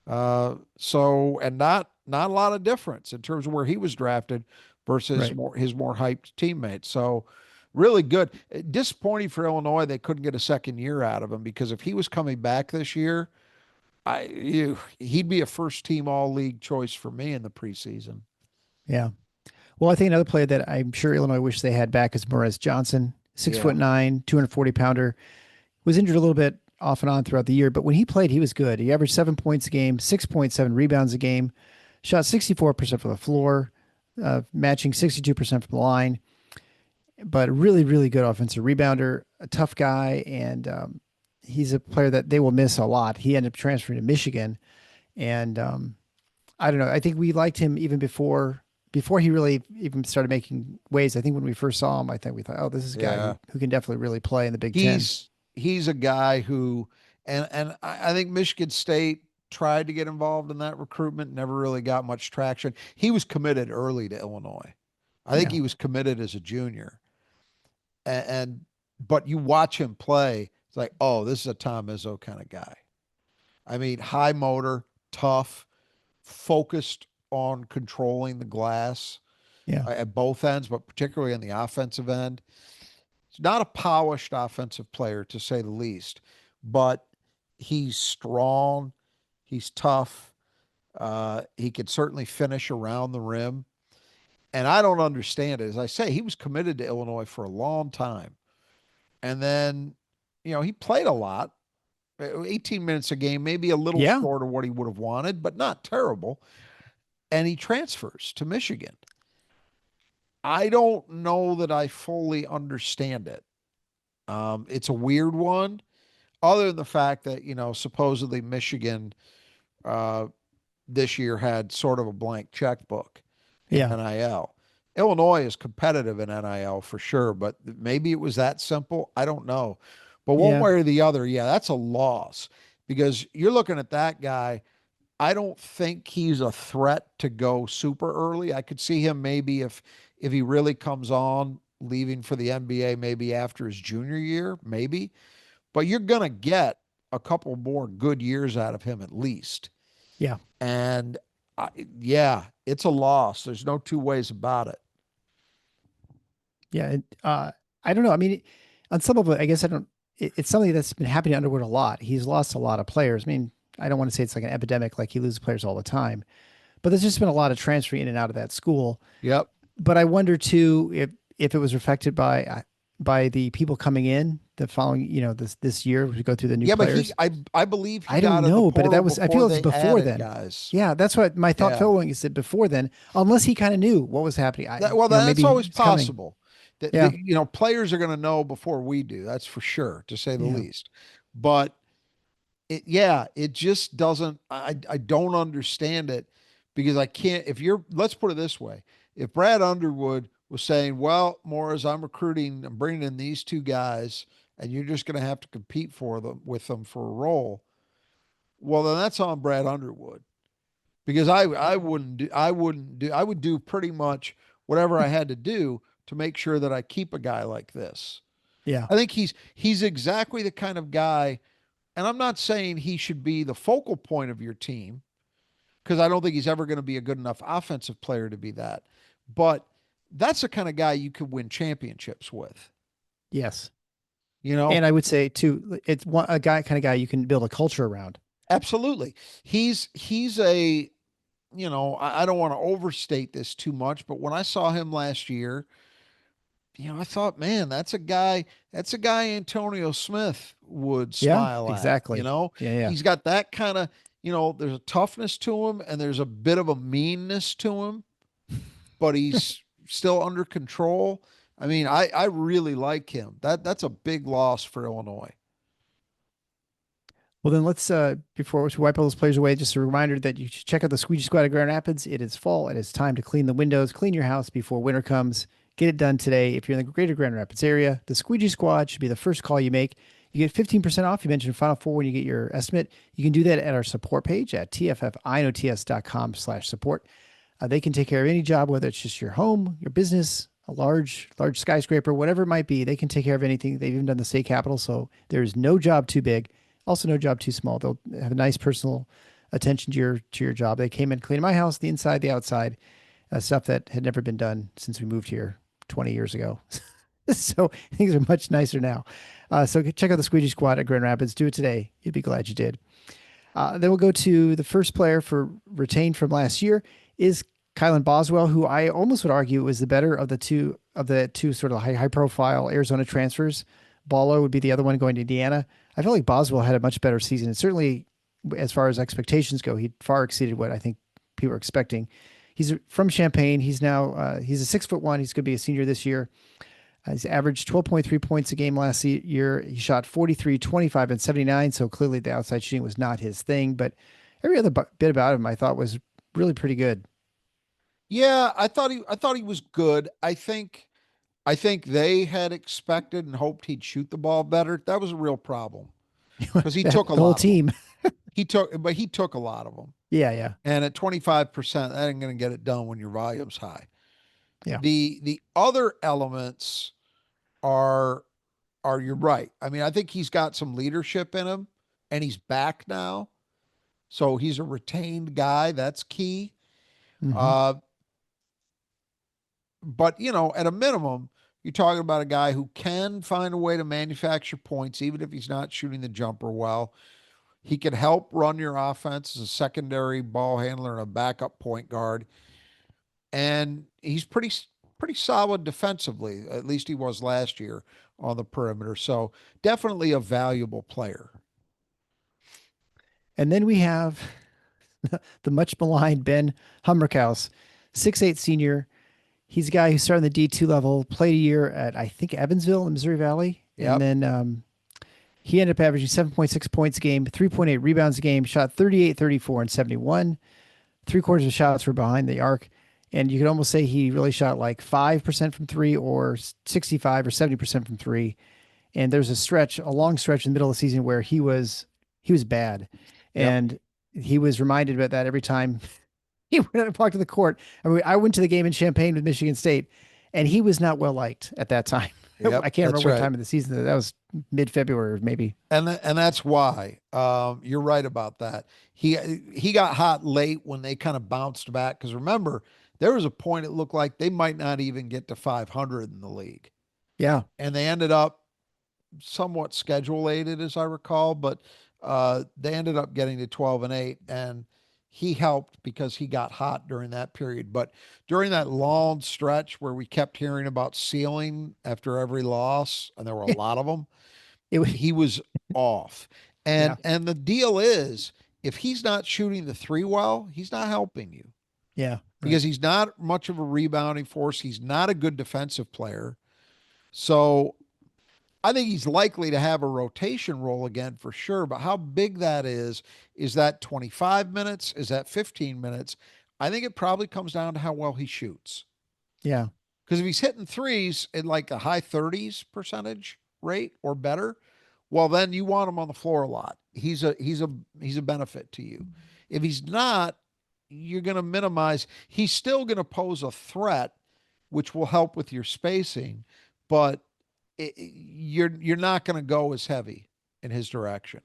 Speaker 2: And not a lot of difference in terms of where he was drafted versus
Speaker 1: Right.
Speaker 2: his more hyped teammates. So really good. Disappointing for Illinois they couldn't get a second year out of him because if he was coming back this year, he'd be a first team all league choice for me in the preseason.
Speaker 1: Yeah. Well, I think another player that I'm sure Illinois wish they had back is Morez Johnson, six
Speaker 2: Yeah.
Speaker 1: foot nine, 240 pounder. Was injured a little bit off and on throughout the year, but when he played, he was good. He averaged 7 points a game, 6.7 rebounds a game, shot 64% from the floor, matching 62% from the line. But a really, really good offensive rebounder, a tough guy, and he's a player that they will miss a lot. He ended up transferring to Michigan, and I don't know. I think we liked him even before he really even started making waves. I think when we first saw him, I think we thought, oh, this is a guy
Speaker 2: Yeah.
Speaker 1: who can definitely really play in the Big Ten.
Speaker 2: He's a guy who and I think Michigan State tried to get involved in that recruitment, never really got much traction. He was committed early to Illinois. I think
Speaker 1: Yeah,
Speaker 2: he was committed as a junior. And but you watch him play, it's like, oh, this is a Tom Izzo kind of guy. I mean, high motor, tough, focused on controlling the glass
Speaker 1: yeah,
Speaker 2: at both ends, but particularly on the offensive end. He's not a polished offensive player, to say the least, but he's strong. He's tough. He could certainly finish around the rim. And I don't understand it. As I say, he was committed to Illinois for a long time. And then, he played a lot, 18 minutes a game, maybe a little
Speaker 1: yeah,
Speaker 2: short of what he would have wanted, but not terrible. And he transfers to Michigan. I don't know that I fully understand it. It's a weird one, other than the fact that, supposedly Michigan uh, this year had sort of a blank checkbook in
Speaker 1: yeah,
Speaker 2: NIL. Illinois is competitive in NIL for sure, but maybe it was that simple. I don't know. But one
Speaker 1: yeah,
Speaker 2: way or the other, yeah, that's a loss because you're looking at that guy. I don't think he's a threat to go super early. I could see him maybe if he really comes on leaving for the NBA maybe after his junior year, maybe. But you're going to get a couple more good years out of him at least.
Speaker 1: yeah,
Speaker 2: And yeah, it's a loss. There's no two ways about it.
Speaker 1: yeah. I don't know. I mean, on some of it, I guess I don't. It's something that's been happening to Underwood a lot. He's lost a lot of players. I mean, I don't want to say it's like an epidemic, like he loses players all the time, but there's just been a lot of transferring in and out of that school.
Speaker 2: Yep.
Speaker 1: But I wonder too if it was affected by the people coming in the following, this year to go through the new
Speaker 2: Yeah, but he
Speaker 1: players.
Speaker 2: I believe he
Speaker 1: I don't
Speaker 2: got in the
Speaker 1: know, but
Speaker 2: portal
Speaker 1: that was I feel
Speaker 2: before
Speaker 1: it's
Speaker 2: they
Speaker 1: before
Speaker 2: added
Speaker 1: then.
Speaker 2: guys.
Speaker 1: Yeah, that's what my thought
Speaker 2: Yeah.
Speaker 1: following is that before then, unless he kind of knew what was happening.
Speaker 2: Well, that's
Speaker 1: Maybe
Speaker 2: always
Speaker 1: it's coming.
Speaker 2: possible. That
Speaker 1: Yeah,
Speaker 2: players are going to know before we do. That's for sure, to say the
Speaker 1: yeah,
Speaker 2: least. But yeah, it just doesn't. I don't understand it because I can't. If you're, let's put it this way: if Brad Underwood was saying, "Well, Morris, I'm recruiting, I'm bringing in these two guys, and you're just going to have to compete for them with them for a role," well, then that's on Brad Underwood because I would do pretty much whatever I had to do to make sure that I keep a guy like this.
Speaker 1: yeah,
Speaker 2: I think he's exactly the kind of guy, and I'm not saying he should be the focal point of your team because I don't think he's ever going to be a good enough offensive player to be that. But that's the kind of guy you could win championships with.
Speaker 1: yes,
Speaker 2: You know,
Speaker 1: And I would say too, it's one a guy kind of guy you can build a culture around.
Speaker 2: absolutely. He's a, I don't want to overstate this too much, but when I saw him last year, I thought, man, that's a guy Antonio Smith would
Speaker 1: Yeah,
Speaker 2: smile at.
Speaker 1: exactly. Yeah, yeah.
Speaker 2: He's got that kind of, there's a toughness to him and there's a bit of a meanness to him, but he's still under control. I mean, I really like him. That's a big loss for Illinois.
Speaker 1: Well, then let's before we wipe all those players away, just a reminder that you should check out the Squeegee Squad at Grand Rapids. It is fall. It is time to clean the windows, clean your house before winter comes. Get it done today. If you're in the greater Grand Rapids area, the Squeegee Squad should be the first call you make. You get 15% off. You mentioned Final Four when you get your estimate. You can do that at our support page at tffinots.com/support. They can take care of any job, whether it's just your home, your business, a large skyscraper, whatever it might be. They can take care of anything. They've even done the state capitol, so there's no job too big. Also, no job too small. They'll have a nice personal attention to your job. They came and cleaned my house, the inside, the outside, stuff that had never been done since we moved here 20 years ago. So things are much nicer now. So check out the Squeegee Squad at Grand Rapids. Do it today. You'd be glad you did. Then we'll go to the first player for retained from last year is Kylan Boswell, who I almost would argue was the better of the two sort of high profile Arizona transfers. Ballo would be the other one going to Indiana. I feel like Boswell had a much better season, and certainly as far as expectations go, he far exceeded what I think people were expecting. He's from Champaign. He's a 6'1". He's going to be a senior this year. He's averaged 12.3 points a game last year. He shot 43, 25, and 79. So clearly the outside shooting was not his thing, but every other bit about him I thought was really pretty good.
Speaker 2: Yeah, I thought he was good. I think they had expected and hoped he'd shoot the ball better. That was a real problem because he
Speaker 1: The
Speaker 2: took a
Speaker 1: whole
Speaker 2: lot of them.
Speaker 1: team.
Speaker 2: But he took a lot of them.
Speaker 1: Yeah, yeah,
Speaker 2: And at 25%, that ain't going to get it done when your volume's high.
Speaker 1: yeah.
Speaker 2: The other elements are you're right. I mean, I think he's got some leadership in him and he's back now. So he's a retained guy. That's key.
Speaker 1: Hmm.
Speaker 2: Uh, but at a minimum, you're talking about a guy who can find a way to manufacture points, even if he's not shooting the jumper well. He can help run your offense as a secondary ball handler and a backup point guard. And he's pretty solid defensively. At least he was last year on the perimeter. So definitely a valuable player.
Speaker 1: And then we have the much maligned Ben Hummerkaus, 6'8" senior. He's a guy who started in the D2 level, played a year at, I think, Evansville in Missouri Valley. And
Speaker 2: Yep.
Speaker 1: then he ended up averaging 7.6 points a game, 3.8 rebounds a game, shot 38, 34, and 71. Three-quarters of shots were behind the arc. And you could almost say he really shot like 5% from three or 65 or 70% from three. And there's a long stretch in the middle of the season where he was bad.
Speaker 2: Yep.
Speaker 1: And he was reminded about that every time he walked to the court. I mean, I went to the game in Champaign with Michigan State, and he was not well liked at that time.
Speaker 2: Yep.
Speaker 1: I can't
Speaker 2: That's
Speaker 1: remember what
Speaker 2: right.
Speaker 1: time of the season that was, mid-February maybe.
Speaker 2: And that's why you're right about that. He got hot late when they kind of bounced back because remember there was a point it looked like they might not even get to 500 in the league,
Speaker 1: Yeah.
Speaker 2: and they ended up somewhat schedule aided as I recall, but they ended up getting to 12-8, and he helped because he got hot during that period. But during that long stretch where we kept hearing about ceiling after every loss, and there were a lot of them,
Speaker 1: It was,
Speaker 2: he was off.
Speaker 1: yeah.
Speaker 2: And the deal is, if he's not shooting the three well, he's not helping you
Speaker 1: Yeah. Right.
Speaker 2: because he's not much of a rebounding force. He's not a good defensive player. So I think he's likely to have a rotation role again for sure. But how big that is that 25 minutes? Is that 15 minutes? I think it probably comes down to how well he shoots.
Speaker 1: Yeah.
Speaker 2: Because if he's hitting threes in like a high 30s percentage rate or better, well then you want him on the floor a lot. He's a benefit to you. If he's not, you're going to minimize. He's still going to pose a threat, which will help with your spacing, but you're not going to go as heavy in his direction.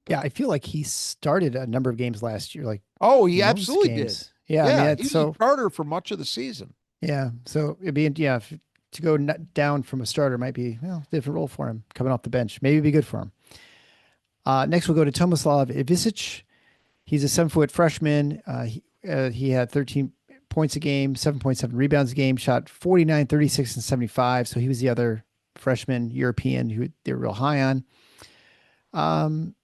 Speaker 1: Yeah. I feel like he started a number of games last year, like
Speaker 2: Oh, he
Speaker 1: most
Speaker 2: absolutely did.
Speaker 1: games. Yeah. I mean,
Speaker 2: Yeah, he
Speaker 1: that's
Speaker 2: was a
Speaker 1: so,
Speaker 2: starter for much of the season.
Speaker 1: yeah. So it'd be, yeah. to go down from a starter might be, well, a different role for him coming off the bench. Maybe it'd be good for him. Next, we'll go to Tomislav Ivisic. He's a 7 foot freshman. He had 13 points a game, 7.7 rebounds a game, shot 49, 36, and 75. So he was the other freshman European who they were real high on. Um,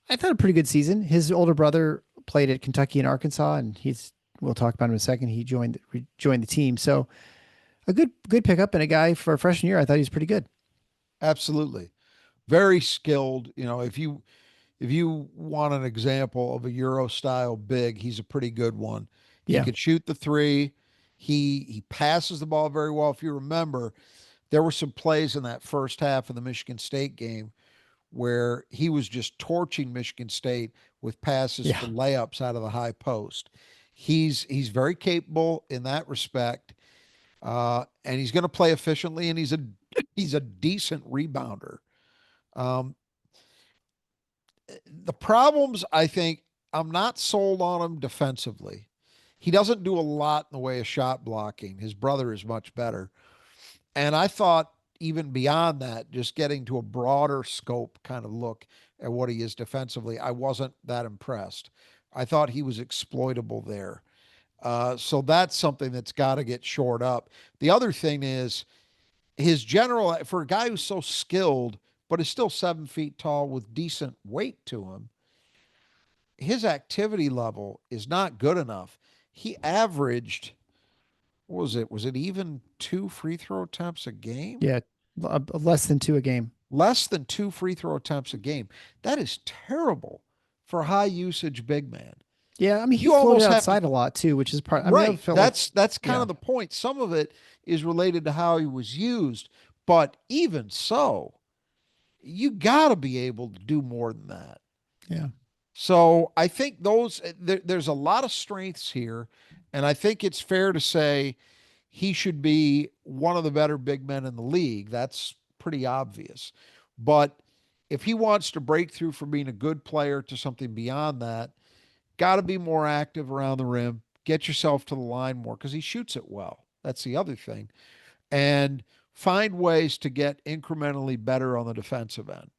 Speaker 1: I thought a pretty good season. His older brother played at Kentucky and Arkansas, and we'll talk about him in a second. He joined the team. So a good pickup and a guy for a freshman year. I thought he was pretty good.
Speaker 2: Absolutely. Very skilled. If you want an example of a Euro style big, he's a pretty good one. He
Speaker 1: Yeah.
Speaker 2: could shoot the three. He passes the ball very well. If you remember, there were some plays in that first half of the Michigan State game where he was just torching Michigan State with passes
Speaker 1: Yeah.
Speaker 2: for layups out of the high post. He's very capable in that respect, and he's going to play efficiently, and he's a decent rebounder. Um, the problems, I think, I'm not sold on him defensively. He doesn't do a lot in the way of shot blocking. His brother is much better. And I thought, even beyond that, just getting to a broader scope kind of look at what he is defensively, I wasn't that impressed. I thought he was exploitable there. So that's something that's got to get shored up. The other thing is his general, for a guy who's so skilled, but is still 7 feet tall with decent weight to him, his activity level is not good enough. He averaged, what was it? Was it even two free throw attempts a game?
Speaker 1: Yeah. Less than two a game.
Speaker 2: Less than two free throw attempts a game. That is terrible for a high usage big man.
Speaker 1: Yeah. I mean, he
Speaker 2: You
Speaker 1: floated
Speaker 2: almost have to,
Speaker 1: outside a lot too, which is part. I mean, I
Speaker 2: right.
Speaker 1: felt like,
Speaker 2: That's kind
Speaker 1: yeah,
Speaker 2: of the point. Some of it is related to how he was used, but even so, you got to be able to do more than that.
Speaker 1: yeah,
Speaker 2: So I think there's a lot of strengths here, and I think it's fair to say he should be one of the better big men in the league. That's pretty obvious. But if he wants to break through from being a good player to something beyond that, got to be more active around the rim, get yourself to the line more because he shoots it well. That's the other thing. And find ways to get incrementally better on the defensive end.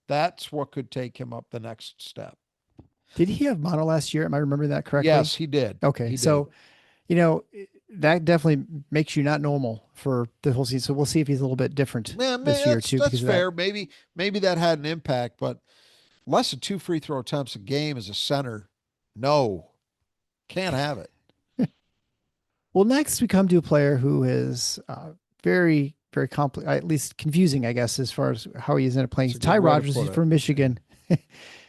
Speaker 2: That's what could take him up the next step.
Speaker 1: did he have mono last year? Am I remembering that correctly?
Speaker 2: Yes, he did.
Speaker 1: Okay.
Speaker 2: He did.
Speaker 1: So, you know, that definitely makes you not normal for the whole season. So we'll see if he's a little bit different
Speaker 2: Yeah,
Speaker 1: this year
Speaker 2: that's
Speaker 1: too
Speaker 2: that's
Speaker 1: because of that.
Speaker 2: fair. Maybe that had an impact, but less than two free throw attempts a game as a center, no, can't have it.
Speaker 1: Well, next we come to a player who is very complex, at least confusing, I guess, as far as how he is in playing.
Speaker 2: That's
Speaker 1: He's
Speaker 2: a good
Speaker 1: Ty
Speaker 2: way to
Speaker 1: Rogers. He's
Speaker 2: put it.
Speaker 1: from Michigan.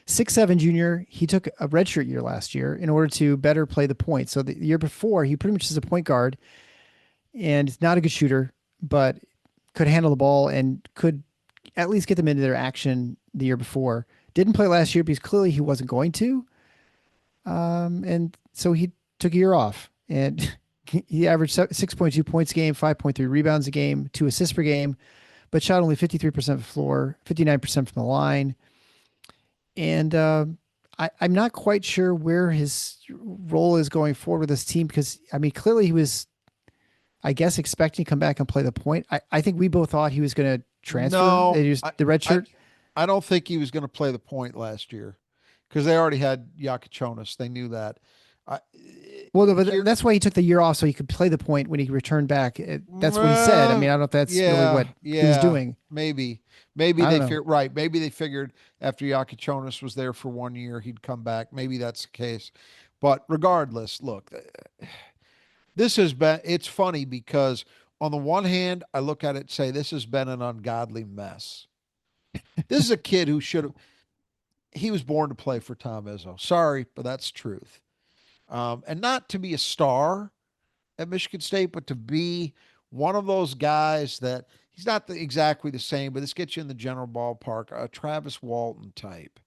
Speaker 1: 6'7" junior. He took a redshirt year last year in order to better play the point. So the year before, he pretty much is a point guard and is not a good shooter, but could handle the ball and could at least get them into their action the year before. Didn't play last year because clearly he wasn't going to. And so he took a year off and he averaged 6.2 points a game, 5.3 rebounds a game, 2 assists per game, but shot only 53% of the floor, 59% from the line. And I'm not quite sure where his role is going forward with this team because, I mean, clearly he was, I guess, expecting to come back and play the point. I think we both thought he was going to transfer.
Speaker 2: No,
Speaker 1: They used the red
Speaker 2: I
Speaker 1: shirt.
Speaker 2: I don't think he was going to play the point last year because they already had Yakichonis. They knew that. I,
Speaker 1: Well, no, but
Speaker 2: here,
Speaker 1: that's why he took the year off so he could play the point when he returned back. That's what he said. I mean, I don't know if that's really
Speaker 2: yeah,
Speaker 1: what he was
Speaker 2: yeah,
Speaker 1: doing.
Speaker 2: maybe
Speaker 1: I don't
Speaker 2: they
Speaker 1: know.
Speaker 2: figured right. Maybe they figured after Yakichonis was there for 1 year, he'd come back. Maybe that's the case. But regardless, look, this has been. It's funny because on the one hand, I look at it and say this has been an ungodly mess. This is a kid who should have. He was born to play for Tom Izzo. Sorry, but that's truth. And not to be a star at Michigan State, but to be one of those guys that he's not exactly the same, but this gets you in the general ballpark, a Travis Walton type.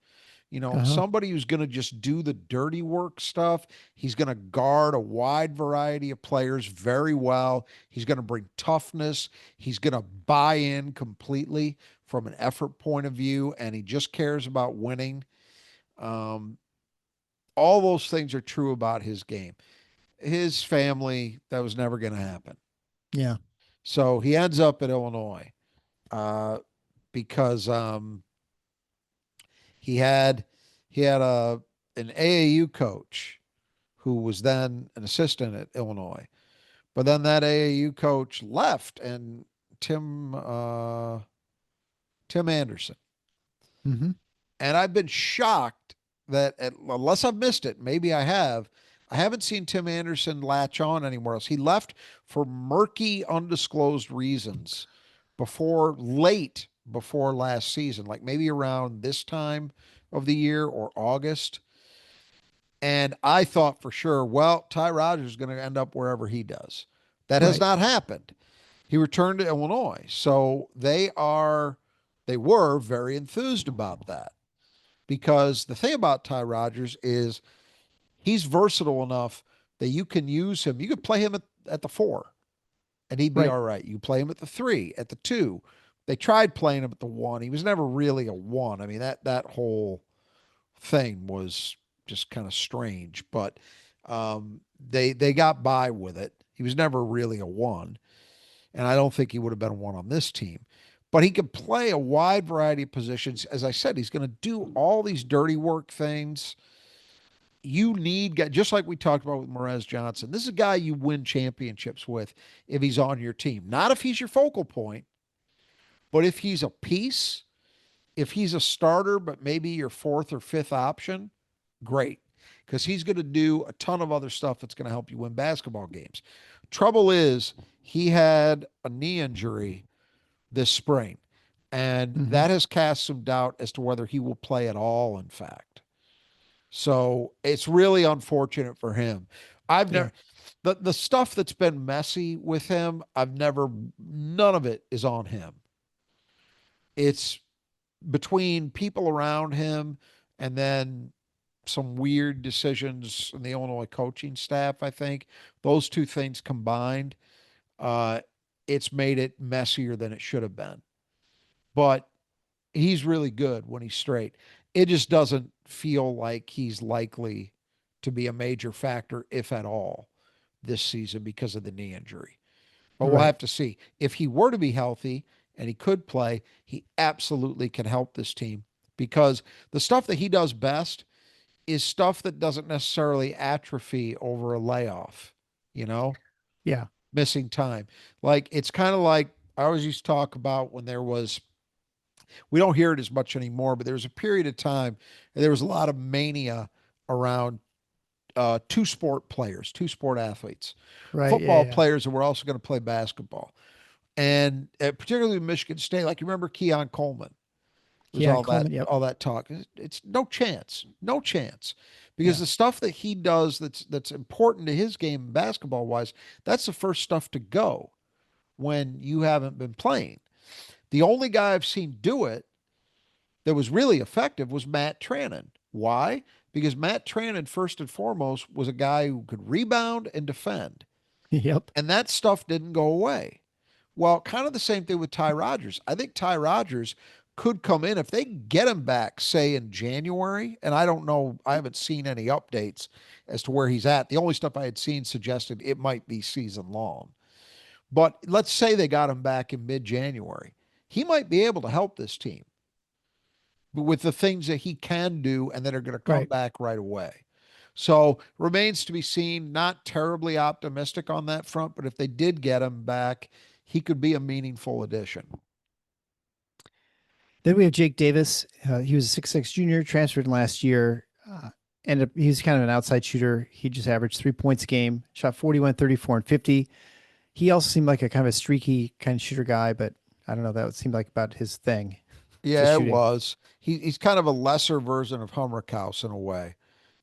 Speaker 1: Uh-huh.
Speaker 2: Somebody who's going to just do the dirty work stuff. He's going to guard a wide variety of players very well. He's going to bring toughness. He's going to buy in completely from an effort point of view, and he just cares about winning. Um, all those things are true about his game. His family, that was never going to happen.
Speaker 1: Yeah.
Speaker 2: So he ends up at Illinois uh, because he had he had an AAU coach who was then an assistant at Illinois. But then that AAU coach left, and Tim Tim Anderson.
Speaker 1: Hmm.
Speaker 2: And I've been shocked that unless I've missed it, maybe I have. I haven't seen Tim Anderson latch on anywhere else. He left for murky, undisclosed reasons late before last season, like maybe around this time of the year or August. And I thought for sure, well, Ty Rogers is going to end up wherever he does. That has
Speaker 1: Right.
Speaker 2: not happened. He returned to Illinois. So they were very enthused about that because the thing about Ty Rogers is he's versatile enough that you can use him. You could play him at the four and he'd be
Speaker 1: Right.
Speaker 2: all right. You play him at the three, at the two. They tried playing him at the one. He was never really a one. I mean, that whole thing was just kind of strange, but they got by with it. He was never really a one, and I don't think he would have been a one on this team. But he can play a wide variety of positions. As I said, he's going to do all these dirty work things. You need, just like we talked about with Morez Johnson, this is a guy you win championships with if he's on your team. Not if he's your focal point, but if he's a piece, if he's a starter, but maybe your fourth or fifth option, great. Because he's going to do a ton of other stuff that's going to help you win basketball games. Trouble is, he had a knee injury this spring, and
Speaker 1: Hmm.
Speaker 2: that has cast some doubt as to whether he will play at all, in fact. So it's really unfortunate for him. I've
Speaker 1: Yeah.
Speaker 2: never, the stuff that's been messy with him, none of it is on him. It's between people around him and then some weird decisions in the Illinois coaching staff, I think. Those two things combined, uh, it's made it messier than it should have been. But he's really good when he's straight. It just doesn't feel like he's likely to be a major factor, if at all, this season because of the knee injury. But we'll
Speaker 1: Right.
Speaker 2: have to see. If he were to be healthy and he could play, he absolutely can help this team because the stuff that he does best is stuff that doesn't necessarily atrophy over a layoff, you know,
Speaker 1: Yeah.
Speaker 2: missing time. Like it's kind of like I always used to talk about when we don't hear it as much anymore, but there was a period of time and there was a lot of mania around two sport athletes,
Speaker 1: Right. Yeah.
Speaker 2: football
Speaker 1: Yeah.
Speaker 2: players that were also going to play basketball. And particularly Michigan State, like you remember Keon Coleman, there's
Speaker 1: Keon Coleman. Yep.
Speaker 2: all that talk. It's no chance, no chance, because
Speaker 1: Yeah.
Speaker 2: the stuff that he does that's important to his game basketball wise, that's the first stuff to go when you haven't been playing. The only guy I've seen do it that was really effective was Matt Trannon. Why? Because Matt Trannon, first and foremost, was a guy who could rebound and defend,
Speaker 1: Yep.
Speaker 2: and that stuff didn't go away. Well, kind of the same thing with Ty Rogers. I think Ty Rogers could come in if they get him back, say in January. And I don't know, I haven't seen any updates as to where he's at. The only stuff I had seen suggested it might be season long. But let's say they got him back in mid January. He might be able to help this team with the things that he can do and that are going to come
Speaker 1: Right.
Speaker 2: back right away. So remains to be seen. Not terribly optimistic on that front, but if they did get him back, he could be a meaningful addition.
Speaker 1: Then we have Jake Davis. He was a 6'6" junior, transferred last year. Ended up, he was kind of an outside shooter. He just averaged 3 points a game, shot 41, 34, and 50. He also seemed like a kind of a streaky kind of shooter guy, but I don't know. That seemed like about his thing, just
Speaker 2: Yeah, it
Speaker 1: shooting.
Speaker 2: was. He's kind of a lesser version of Hummerkaus in a way,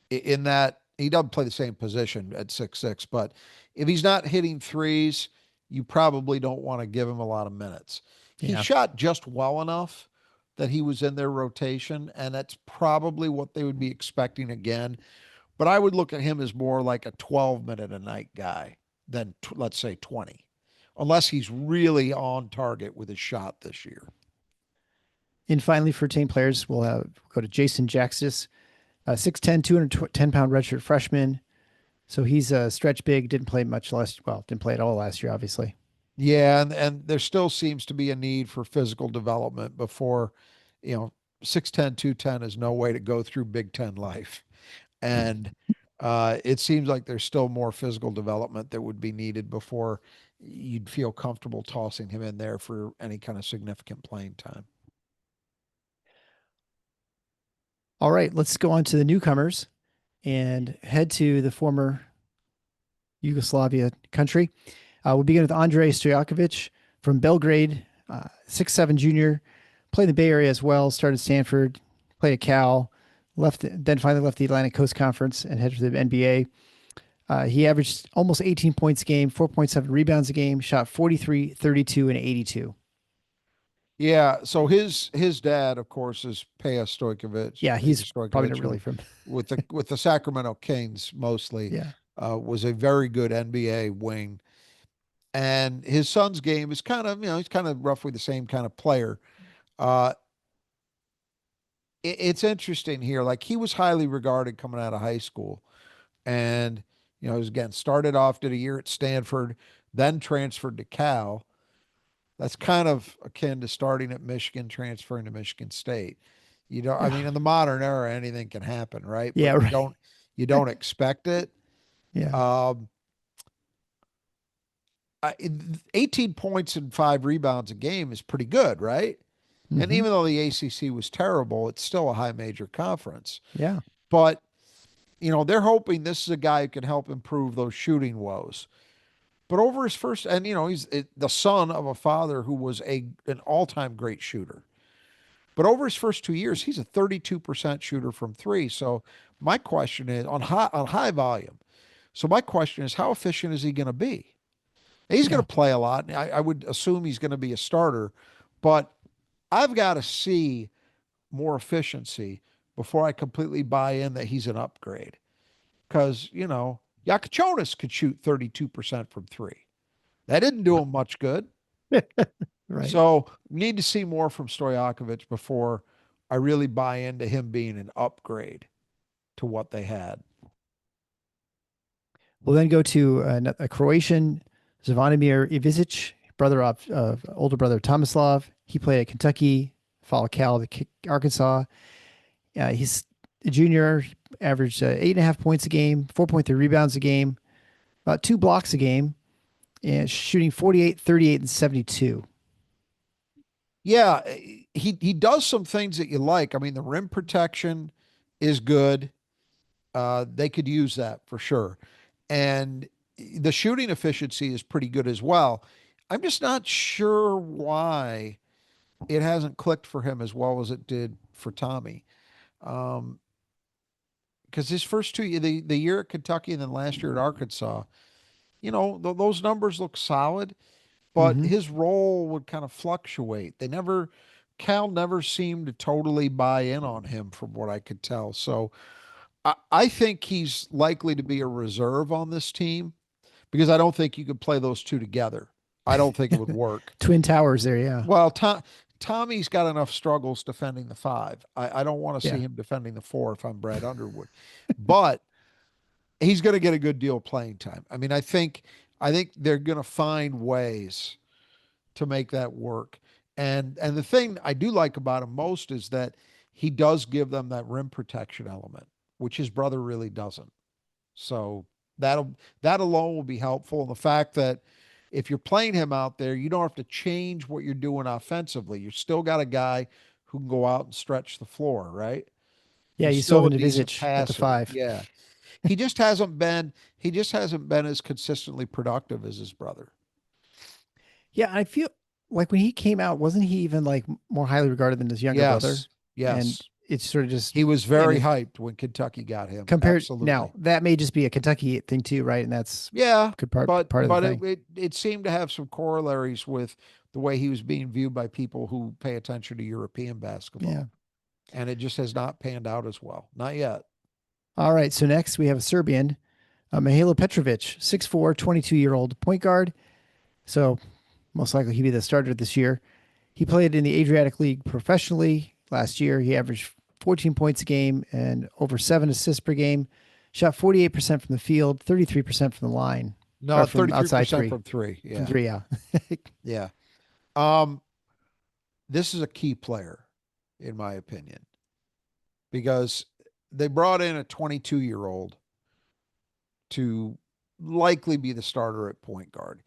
Speaker 2: in that he doesn't play the same position at 6'6", but if he's not hitting threes, you probably don't want to give him a lot of minutes. He
Speaker 1: Yeah.
Speaker 2: shot just well enough that he was in their rotation, and that's probably what they would be expecting again. But I would look at him as more like a 12-minute a night guy than, let's say, 20, unless he's really on target with his shot this year.
Speaker 1: And finally, for team players, we'll go to Jason Jaxis, 6'10", 210-pound redshirt freshman. So he's a stretch big, didn't play much last, well, didn't play at all last year, obviously.
Speaker 2: Yeah, and there still seems to be a need for physical development before, you know, 6'10", 210 is no way to go through Big Ten life. And it seems like there's still more physical development that would be needed before you'd feel comfortable tossing him in there for any kind of significant playing time.
Speaker 1: All right, let's go on to the newcomers and head to the former Yugoslavia country. We'll begin with Andrei Stojakovic from Belgrade, 6'7" junior, played in the Bay Area as well, started Stanford, played at Cal, then finally left the Atlantic Coast Conference and headed to the NBA. He averaged almost 18 points a game, 4.7 rebounds a game, shot 43, 32, and 82.
Speaker 2: Yeah, so his dad, of course, is
Speaker 1: Yeah,
Speaker 2: Peja
Speaker 1: he's probably
Speaker 2: Stojkovic,
Speaker 1: not really
Speaker 2: who
Speaker 1: from.
Speaker 2: with the Sacramento Kings mostly,
Speaker 1: Yeah.
Speaker 2: was a very good NBA wing. And his son's game is kind of, he's kind of roughly the same kind of player. Uh, it's interesting here. Like he was highly regarded coming out of high school, and he was again started off did a year at Stanford, then transferred to Cal. That's kind of akin to starting at Michigan, transferring to Michigan State. I mean, in the modern era, anything can happen, right?
Speaker 1: Yeah,
Speaker 2: But
Speaker 1: right.
Speaker 2: you don't expect it.
Speaker 1: Yeah.
Speaker 2: Um, 18 points and 5 rebounds a game is pretty good, right? And
Speaker 1: Hmm.
Speaker 2: even though the ACC was terrible, it's still a high major conference.
Speaker 1: Yeah.
Speaker 2: But, they're hoping this is a guy who can help improve those shooting woes. But over his first, and, he's the son of a father who was an all time great shooter. But over his first 2 years, he's a 32% shooter from three. So my question is on high volume. So my question is, how efficient is he going to be? He's going
Speaker 1: Yeah.
Speaker 2: to play a lot. I would assume he's going to be a starter, but I've got to see more efficiency before I completely buy in that he's an upgrade. Because, Yakachonis could shoot 32% from three. That didn't do him much good.
Speaker 1: Right.
Speaker 2: So need to see more from Stojakovic before I really buy into him being an upgrade to what they had.
Speaker 1: We'll then go to a Croatian, Zvonimir Ivizic, brother of older brother Tomislav. He played at Kentucky, followed Cal to Arkansas. He's a junior, averaged 8.5 points a game, 4.3 rebounds a game, about 2 blocks a game, and shooting 48, 38, and 72.
Speaker 2: Yeah, he does some things that you like. I mean, the rim protection is good. They could use that for sure. And the shooting efficiency is pretty good as well. I'm just not sure why it hasn't clicked for him as well as it did for Tommy. Um, because his first the year at Kentucky and then last year at Arkansas, those numbers look solid, but
Speaker 1: Mm-hmm.
Speaker 2: his role would kind of fluctuate. Cal never seemed to totally buy in on him from what I could tell. So I think he's likely to be a reserve on this team because I don't think you could play those two together. I don't think it would work.
Speaker 1: Twin Towers there, yeah.
Speaker 2: Well, Tommy's got enough struggles defending the five. I don't want to see
Speaker 1: Yeah.
Speaker 2: him defending the four if I'm Brad Underwood, but he's going to get a good deal of playing time. I mean, I think they're going to find ways to make that work. And the thing I do like about him most is that he does give them that rim protection element, which his brother really doesn't. So that alone will be helpful. And the fact that if you're playing him out there, you don't have to change what you're doing offensively. You still got a guy who can go out and stretch the floor, right?
Speaker 1: Yeah,
Speaker 2: He's
Speaker 1: you still
Speaker 2: still
Speaker 1: have
Speaker 2: a
Speaker 1: an
Speaker 2: decent
Speaker 1: Ivizic at the
Speaker 2: passer.
Speaker 1: five.
Speaker 2: Yeah. He just hasn't been as consistently productive as his brother.
Speaker 1: Yeah, I feel like when he came out, wasn't he even like more highly regarded than his younger brother?
Speaker 2: Yes.
Speaker 1: And
Speaker 2: Yes.
Speaker 1: it's sort of just,
Speaker 2: He was
Speaker 1: and
Speaker 2: very
Speaker 1: if
Speaker 2: hyped when Kentucky got him.
Speaker 1: compared now,
Speaker 2: Absolutely.
Speaker 1: that may just be a Kentucky thing too, right? And that's
Speaker 2: Yeah,
Speaker 1: good part
Speaker 2: but
Speaker 1: part of the
Speaker 2: but it,
Speaker 1: thing.
Speaker 2: it it seemed to have some corollaries with the way he was being viewed by people who pay attention to European
Speaker 1: Yeah.
Speaker 2: basketball. And it just has not panned out as well. Not yet.
Speaker 1: All right. So next we have a Serbian, Mihajlo Petrovic, 6'4", 22-year-old point guard. So most likely he'll be the starter this year. He played in the Adriatic League professionally last year. He averaged 14 points a game and over 7 assists per game. Shot 48% from the field, 33% from the line.
Speaker 2: No,
Speaker 1: or from outside
Speaker 2: 33%
Speaker 1: three.
Speaker 2: from three.
Speaker 1: From
Speaker 2: Yeah.
Speaker 1: three, yeah.
Speaker 2: Yeah. Um, this is a key player, in my opinion, because they brought in a 22-year-old to likely be the starter at point guard.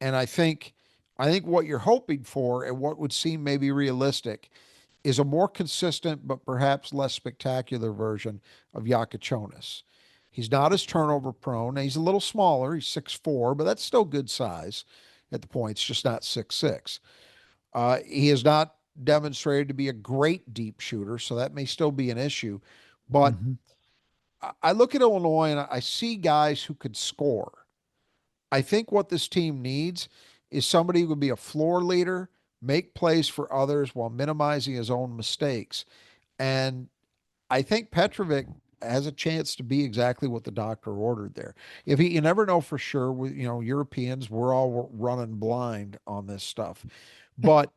Speaker 2: And I think what you're hoping for and what would seem maybe realistic is a more consistent but perhaps less spectacular version of Yakachonis. He's not as turnover prone. He's a little smaller. He's 6'4", but that's still good size at the point. It's just not 6'6". He has not demonstrated to be a great deep shooter, so that may still be an issue. But
Speaker 1: Hmm.
Speaker 2: I look at Illinois and I see guys who could score. I think what this team needs is somebody who would be a floor leader, make plays for others while minimizing his own mistakes. And I think Petrovic has a chance to be exactly what the doctor ordered there. If he, you never know for sure. Europeans, we're all running blind on this stuff. But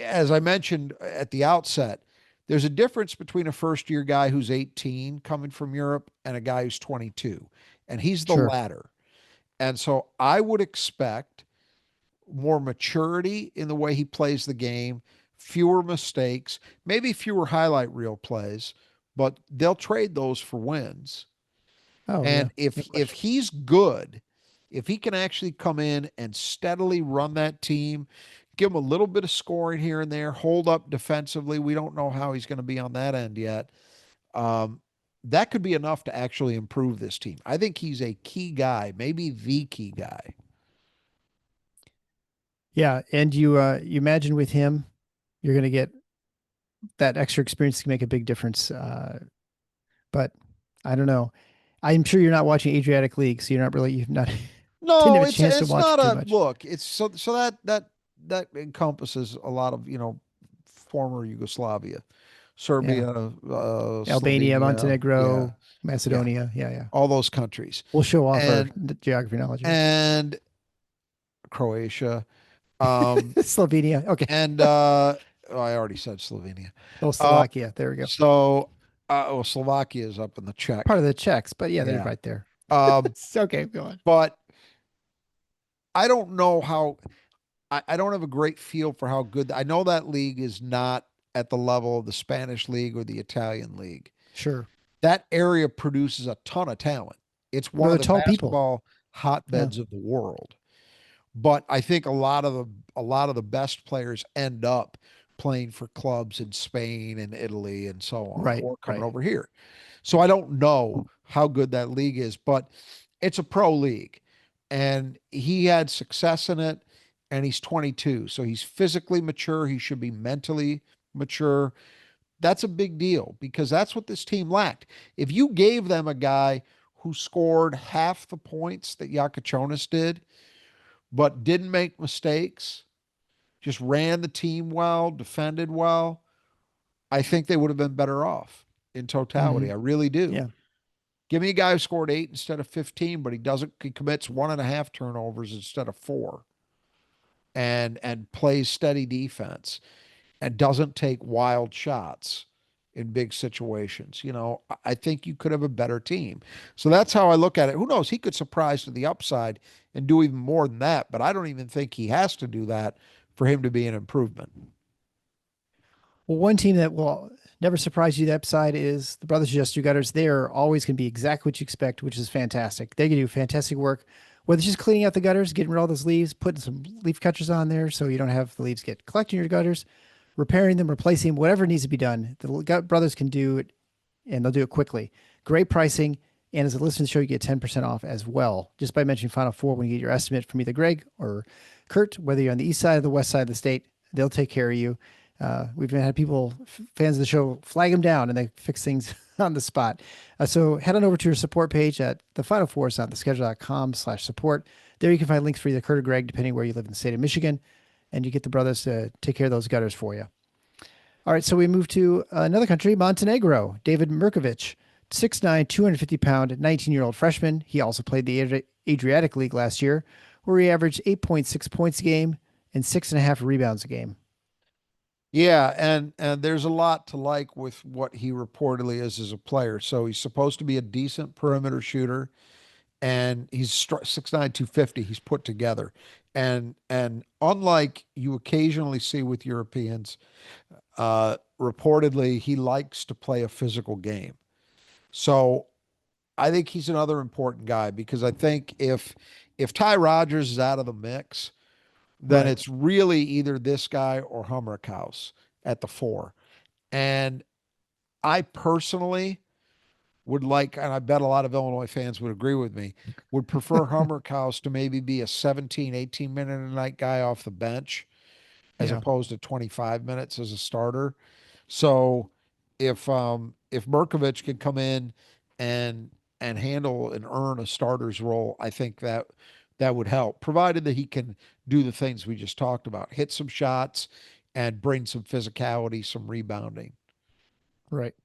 Speaker 2: as I mentioned at the outset, there's a difference between a first year guy who's 18 coming from Europe and a guy who's 22, and he's the
Speaker 1: Sure.
Speaker 2: latter. And so I would expect more maturity in the way he plays the game, fewer mistakes, maybe fewer highlight reel plays, but they'll trade those for wins.
Speaker 1: Oh yeah,
Speaker 2: And if
Speaker 1: no
Speaker 2: if
Speaker 1: question.
Speaker 2: he's good, if he can actually come in and steadily run that team, give him a little bit of scoring here and there, hold up defensively. We don't know how he's going to be on that end yet. Um, that could be enough to actually improve this team. I think he's a key guy, maybe the key guy.
Speaker 1: Yeah, and you imagine with him, you're going to get that extra experience to make a big difference. But I don't know. I'm sure you're not watching Adriatic League, so you've not didn't have
Speaker 2: No,
Speaker 1: a
Speaker 2: it's
Speaker 1: chance to
Speaker 2: it's
Speaker 1: watch
Speaker 2: not
Speaker 1: too
Speaker 2: a
Speaker 1: much.
Speaker 2: look. It's so that encompasses a lot of former Yugoslavia,
Speaker 1: Yeah,
Speaker 2: Serbia,
Speaker 1: Albania,
Speaker 2: Slovenia, yeah,
Speaker 1: Montenegro,
Speaker 2: yeah,
Speaker 1: Macedonia. Yeah, yeah.
Speaker 2: all those countries,
Speaker 1: We'll show off our
Speaker 2: and
Speaker 1: geography knowledge here.
Speaker 2: and Croatia, um,
Speaker 1: Slovenia. Okay.
Speaker 2: and oh, I already said Slovenia.
Speaker 1: Oh,
Speaker 2: Uh,
Speaker 1: Slovakia. There we go.
Speaker 2: so Slovakia is up in the
Speaker 1: Part
Speaker 2: Czech,
Speaker 1: of the Czechs, but yeah, they're
Speaker 2: yeah.
Speaker 1: right there.
Speaker 2: Um,
Speaker 1: Okay, go on.
Speaker 2: but I don't know how. I don't have a great feel for how good. I know that league is not at the level of the Spanish league or the Italian league.
Speaker 1: Sure.
Speaker 2: That area produces a ton of talent. It's
Speaker 1: Well,
Speaker 2: one of
Speaker 1: they're
Speaker 2: the
Speaker 1: tall people.
Speaker 2: basketball
Speaker 1: Yeah.
Speaker 2: hotbeds of the world. But I think a lot of the best players end up playing for clubs in Spain and Italy and so on,
Speaker 1: Right.
Speaker 2: or coming
Speaker 1: Right.
Speaker 2: over here. So I don't know how good that league is, but it's a pro league. And he had success in it, and he's 22. So he's physically mature. He should be mentally mature. That's a big deal because that's what this team lacked. If you gave them a guy who scored half the points that Yakachonis did, but didn't make mistakes, just ran the team well, defended well, I think they would have been better off in
Speaker 1: Hmm.
Speaker 2: totality. I really do.
Speaker 1: Yeah.
Speaker 2: Give me a guy who scored 8 instead of 15, but he commits 1.5 turnovers instead of 4, and plays steady defense and doesn't take wild shots in big situations. I think you could have a better team. So that's how I look at it. Who knows? He could surprise to the upside and do even more than that, but I don't even think he has to do that for him to be an improvement.
Speaker 1: Well, one team that will never surprise you the upside is the Brothers Just Do Gutters. They are always going to be exactly what you expect, which is fantastic. They can do fantastic work, whether it's just cleaning out the gutters, getting rid of all those leaves, putting some leaf catchers on there so you don't have the leaves get collected in your gutters, repairing them, replacing them, whatever needs to be done. The Brothers can do it, and they'll do it quickly. Great pricing. And as a listener to the show, you get 10% off as well, just by mentioning Final Four when you get your estimate from either Greg or Kurt, whether you're on the east side or the west side of the state, they'll take care of you. We've had people, fans of the show, flag them down and they fix things on the spot. So head on over to your support page at the Final Four on theschedule.com/support. There you can find links for either Kurt or Greg, depending where you live in the state of Michigan, and you get the brothers to take care of those gutters for you. All right, so we move to another country, Montenegro. David Mirkovic, 6'9", 250-pound, 19-year-old freshman. He also played the Adriatic League last year, where he averaged 8.6 points a game and 6.5 rebounds a game.
Speaker 2: Yeah, and there's a lot to like with what he reportedly is as a player. So he's supposed to be a decent perimeter shooter, and he's 6'9", 250. He's put together, and unlike you occasionally see with Europeans, reportedly he likes to play a physical game. So I think he's another important guy because I think if Ty Rogers is out of the mix, then
Speaker 1: Right.
Speaker 2: it's really either this guy or Hummerkaus at the four. And I personally would like, and I bet a lot of Illinois fans would agree with me, would prefer Hummerkaus to maybe be a 17, 18 minute a night guy off the bench as
Speaker 1: Yeah.
Speaker 2: opposed to 25 minutes as a starter. So if Merkovich could come in and and handle and earn a starter's role, I think that would help, provided that he can do the things we just talked about, hit some shots and bring some physicality, some rebounding.
Speaker 1: Right.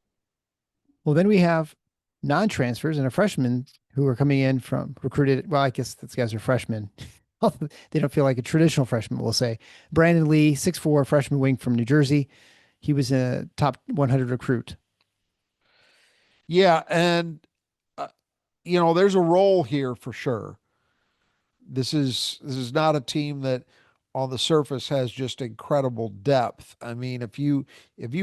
Speaker 1: Well, then we have non-transfers and a freshman who are coming in from recruited. Well, I guess these guys are freshmen. They don't feel like a traditional freshman, we'll say. Brandon Lee, 6'4", freshman wing from New Jersey. He was a top 100 recruit.
Speaker 2: Yeah, and uh, there's a role here for sure. This is not a team that on the surface has just incredible depth. I mean, if you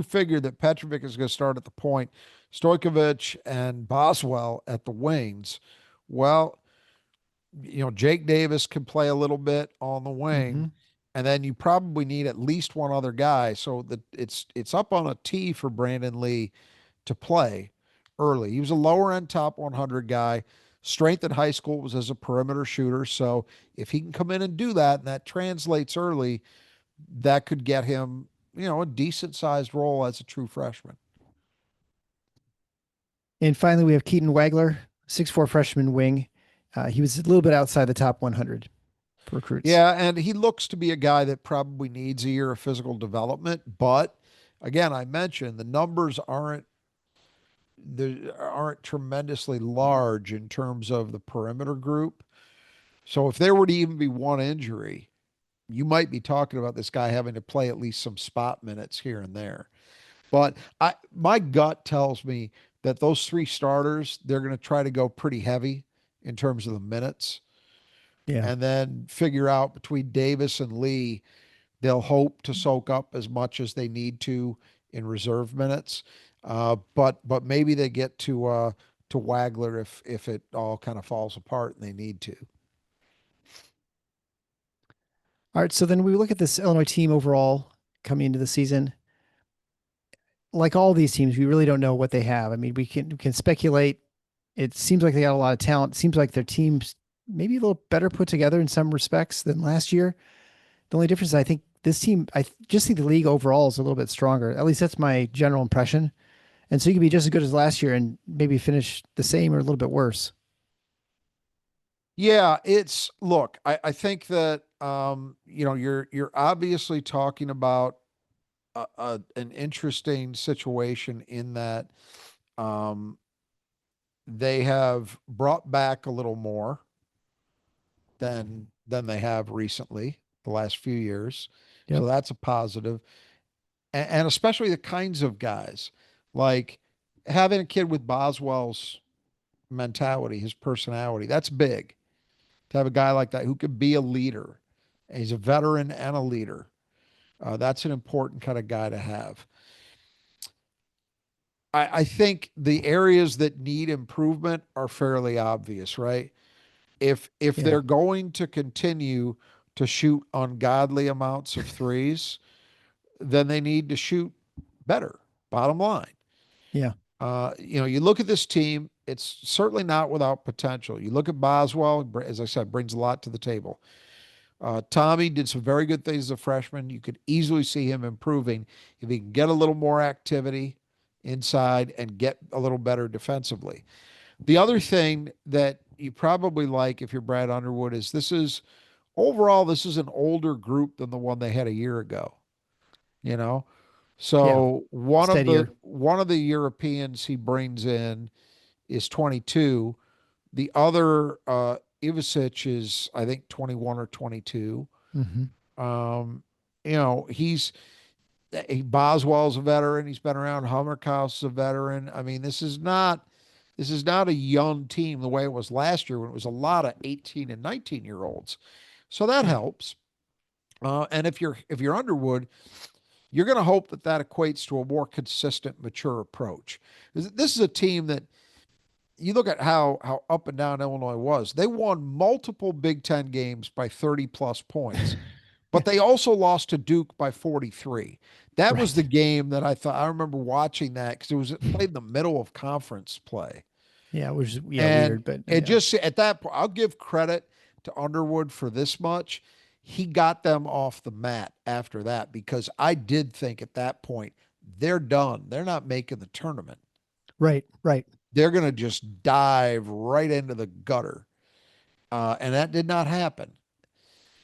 Speaker 2: figure that Petrovic is going to start at the point, Stojkovic and Boswell at the wings, well, Jake Davis can play a little bit on the
Speaker 1: Mm-hmm.
Speaker 2: wing, and then you probably need at least one other guy. So that it's up on a tee for Brandon Lee to play early. He was a lower end top 100 guy. Strength in high school was as a perimeter shooter. So if he can come in and do that, and that translates early, that could get him, a decent sized role as a true freshman.
Speaker 1: And finally, we have Keaton Wagler, 6'4", freshman wing. He was a little bit outside the top 100 for recruits.
Speaker 2: Yeah, and he looks to be a guy that probably needs a year of physical development. But again, I mentioned the numbers aren't tremendously large in terms of the perimeter group. So if there were to even be one injury, you might be talking about this guy having to play at least some spot minutes here and there. But my gut tells me that those three starters, they're going to try to go pretty heavy in terms of the minutes
Speaker 1: Yeah.
Speaker 2: and then figure out between Davis and Lee, they'll hope to soak up as much as they need to in reserve minutes. But maybe they get to Wagler if it all kind of falls apart and they need to.
Speaker 1: All right. So then we look at this Illinois team overall coming into the season. Like all these teams, we really don't know what they have. I mean, we can speculate. It seems like they got a lot of talent. It seems like their team's maybe a little better put together in some respects than last year. The only difference is I think this team, just think the league overall is a little bit stronger. At least that's my general impression. And so you can be just as good as last year and maybe finish the same or a little bit worse.
Speaker 2: Yeah, it's look, I think that you're obviously talking about an interesting situation in that um, they have brought back a little more than they have recently, the last few years. So
Speaker 1: Yep.
Speaker 2: that's a positive. And especially the kinds of guys like having a kid with Boswell's mentality, his personality. That's big to have a guy like that who could be a leader. And he's a veteran and a leader. That's an important kind of guy to have. I think the areas that need improvement are fairly obvious, right? If
Speaker 1: Yeah.
Speaker 2: they're going to continue to shoot ungodly amounts of threes, then they need to shoot better. Bottom line.
Speaker 1: Yeah.
Speaker 2: You look at this team, it's certainly not without potential. You look at Boswell, as I said, brings a lot to the table. Tommy did some very good things as a freshman. You could easily see him improving if he can get a little more activity inside and get a little better defensively. The other thing that you probably like if you're Brad Underwood is this is an older group than the one they had a year ago, you know?
Speaker 1: Yeah.
Speaker 2: So
Speaker 1: Steadier.
Speaker 2: one of the Europeans he brings in is 22. The other Ivicic is I think 21 or 22.
Speaker 1: Hmm.
Speaker 2: Um, Boswell's a veteran. He's been around. Hummerkaus is a veteran. I mean, this is not This is not a young team the way it was last year when it was a lot of 18 and 19-year-olds. So that
Speaker 1: Yeah.
Speaker 2: helps. And if you're Underwood, you're going to hope that that equates to a more consistent, mature approach. This is a team that you look at how up and down Illinois was. They won multiple Big Ten games by 30 plus points,
Speaker 1: Yeah.
Speaker 2: but they also lost to Duke by 43. That was the
Speaker 1: Right.
Speaker 2: game that I remember watching that because it was played in the middle of conference play.
Speaker 1: Yeah, which is yeah,
Speaker 2: And
Speaker 1: weird, but
Speaker 2: it
Speaker 1: yeah.
Speaker 2: just at that point, I'll give credit to Underwood for this much. He got them off the mat after that because I did think at that point they're done. They're not making the tournament.
Speaker 1: Right, right.
Speaker 2: They're going to just dive right into the gutter. And that did not happen.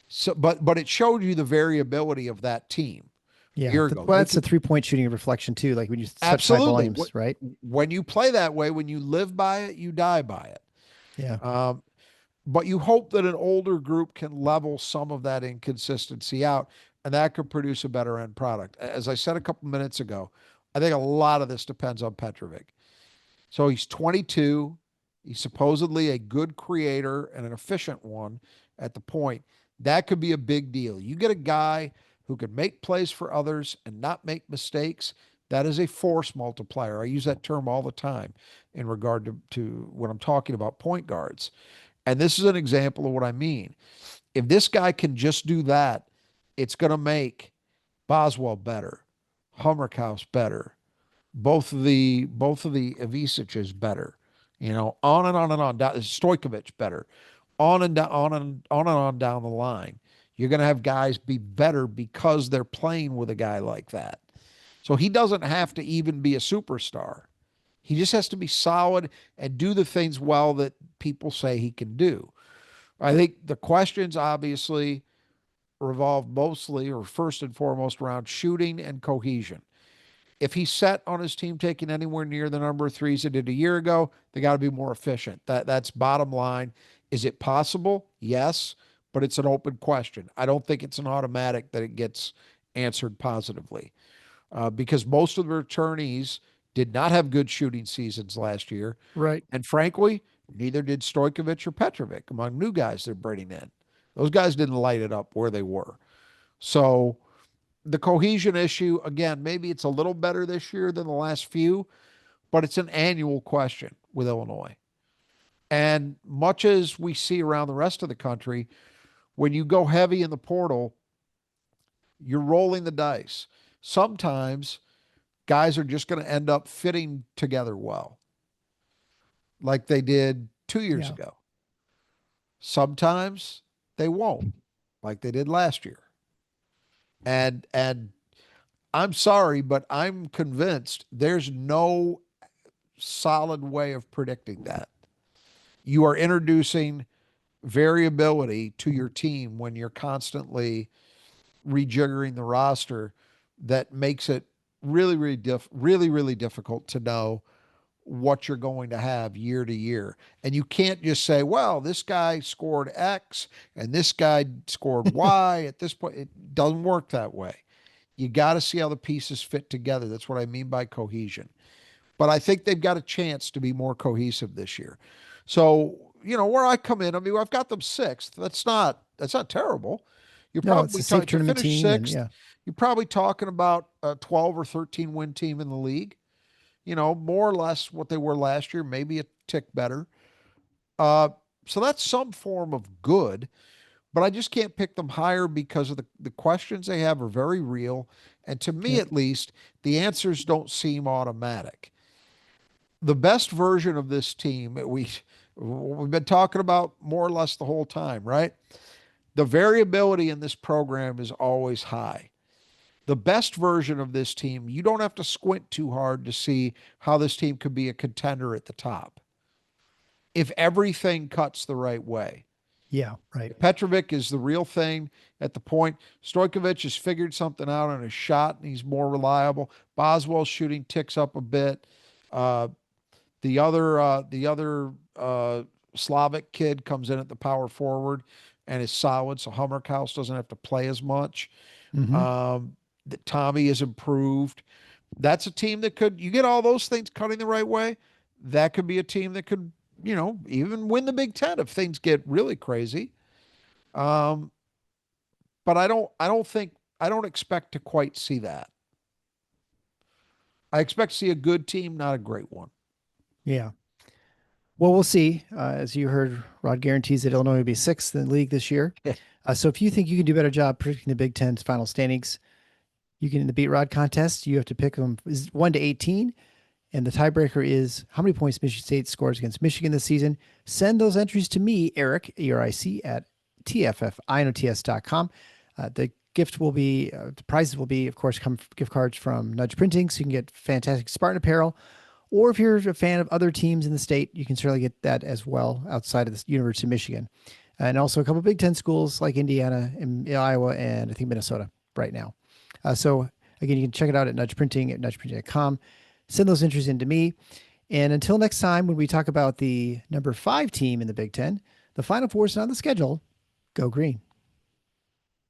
Speaker 2: So, but it showed you the variability of that team a
Speaker 1: Yeah.
Speaker 2: year ago.
Speaker 1: Well,
Speaker 2: They
Speaker 1: that's the
Speaker 2: could
Speaker 1: 3-point shooting reflection too, like when you such high
Speaker 2: absolutely
Speaker 1: volumes, right?
Speaker 2: when you play that way, when you live by it, you die by it.
Speaker 1: Yeah.
Speaker 2: Um, but you hope that an older group can level some of that inconsistency out, and that could produce a better end product. As I said a couple minutes ago, I think a lot of this depends on Petrovic. So he's 22. He's supposedly a good creator and an efficient one at the point. That could be a big deal. You get a guy who can make plays for others and not make mistakes. That is a force multiplier. I use that term all the time in regard to when I'm talking about point guards. And this is an example of what I mean. If this guy can just do that, it's going to make Boswell better, Hummerkaus better, both of the Ivisiches better. On and on and on. Stojkovic better. On and down, on down the line. You're going to have guys be better because they're playing with a guy like that. So he doesn't have to even be a superstar. He just has to be solid and do the things well that people say he can do. I think the questions obviously revolve mostly or first and foremost around shooting and cohesion. If he's set on his team taking anywhere near the number of threes they did a year ago, they got to be more efficient. That's bottom line. Is it possible? Yes, but it's an open question. I don't think it's an automatic that it gets answered positively because most of the returnees did not have good shooting seasons last year,
Speaker 1: Right.
Speaker 2: and frankly, neither did Stojkovic or Petrovic among new guys they're bringing in. Those guys didn't light it up where they were. So the cohesion issue, again, maybe it's a little better this year than the last few, but it's an annual question with Illinois. And much as we see around the rest of the country, when you go heavy in the portal, you're rolling the dice. Sometimes guys are just going to end up fitting together well, like they did 2 years
Speaker 1: Yeah.
Speaker 2: ago. Sometimes they won't, like they did last year. And I'm sorry, but I'm convinced there's no solid way of predicting that. You are introducing variability to your team when you're constantly rejiggering the roster that makes it really difficult to know what you're going to have year to year. And you can't just say, well, this guy scored X and this guy scored Y at this point. It doesn't work that way. You got to see how the pieces fit together. That's what I mean by cohesion. But I think they've got a chance to be more cohesive this year. So, where I come in, I mean, I've got them sixth. That's not terrible. You're
Speaker 1: No, it's
Speaker 2: probably
Speaker 1: a safe
Speaker 2: talking to
Speaker 1: tournament
Speaker 2: finish
Speaker 1: team, and
Speaker 2: sixth,
Speaker 1: yeah.
Speaker 2: you're probably talking about a 12 or 13 win team in the league. More or less what they were last year, maybe a tick better. Uh, so that's some form of good, but I just can't pick them higher because of the questions they have are very real. And to me,
Speaker 1: Yep.
Speaker 2: at least, the answers don't seem automatic. The best version of this team we've been talking about more or less the whole time, right? The variability in this program is always high. The best version of this team, you don't have to squint too hard to see how this team could be a contender at the top if everything cuts the right way.
Speaker 1: Yeah, right.
Speaker 2: Petrovic is the real thing at the point. Stojkovic has figured something out on his shot and he's more reliable. Boswell's shooting ticks up a bit. Uh, the other Slavic kid comes in at the power forward and is solid, so Hummerkaus doesn't have to play as much.
Speaker 1: Hmm.
Speaker 2: Tommy has improved. That's a team that could you get all those things cutting the right way. that could be a team that could, even win the Big Ten if things get really crazy. Um, but I don't expect to quite see that. I expect to see a good team, not a great one.
Speaker 1: Yeah. Well, we'll see. As you heard, Rod guarantees that Illinois will be sixth in the league this year. So if you think you can do a better job predicting the Big Ten's final standings, you can in the Beat Rod contest. You have to pick them 1 to 18, and the tiebreaker is how many points Michigan State scores against Michigan this season. Send those entries to me, Eric, ERIC, at tffinots.com. The gift will be, the prizes will be, of course, gift cards from Nudge Printing, so you can get fantastic Spartan apparel. Or if you're a fan of other teams in the state, you can certainly get that as well outside of the University of Michigan. And also a couple of Big Ten schools like Indiana and Iowa and I think Minnesota right now. So again, you can check it out at Nudge Printing at nudgeprinting.com. Send those entries in to me. And until next time, when we talk about the number 5 team in the Big Ten, the Final Four is on the schedule. Go green.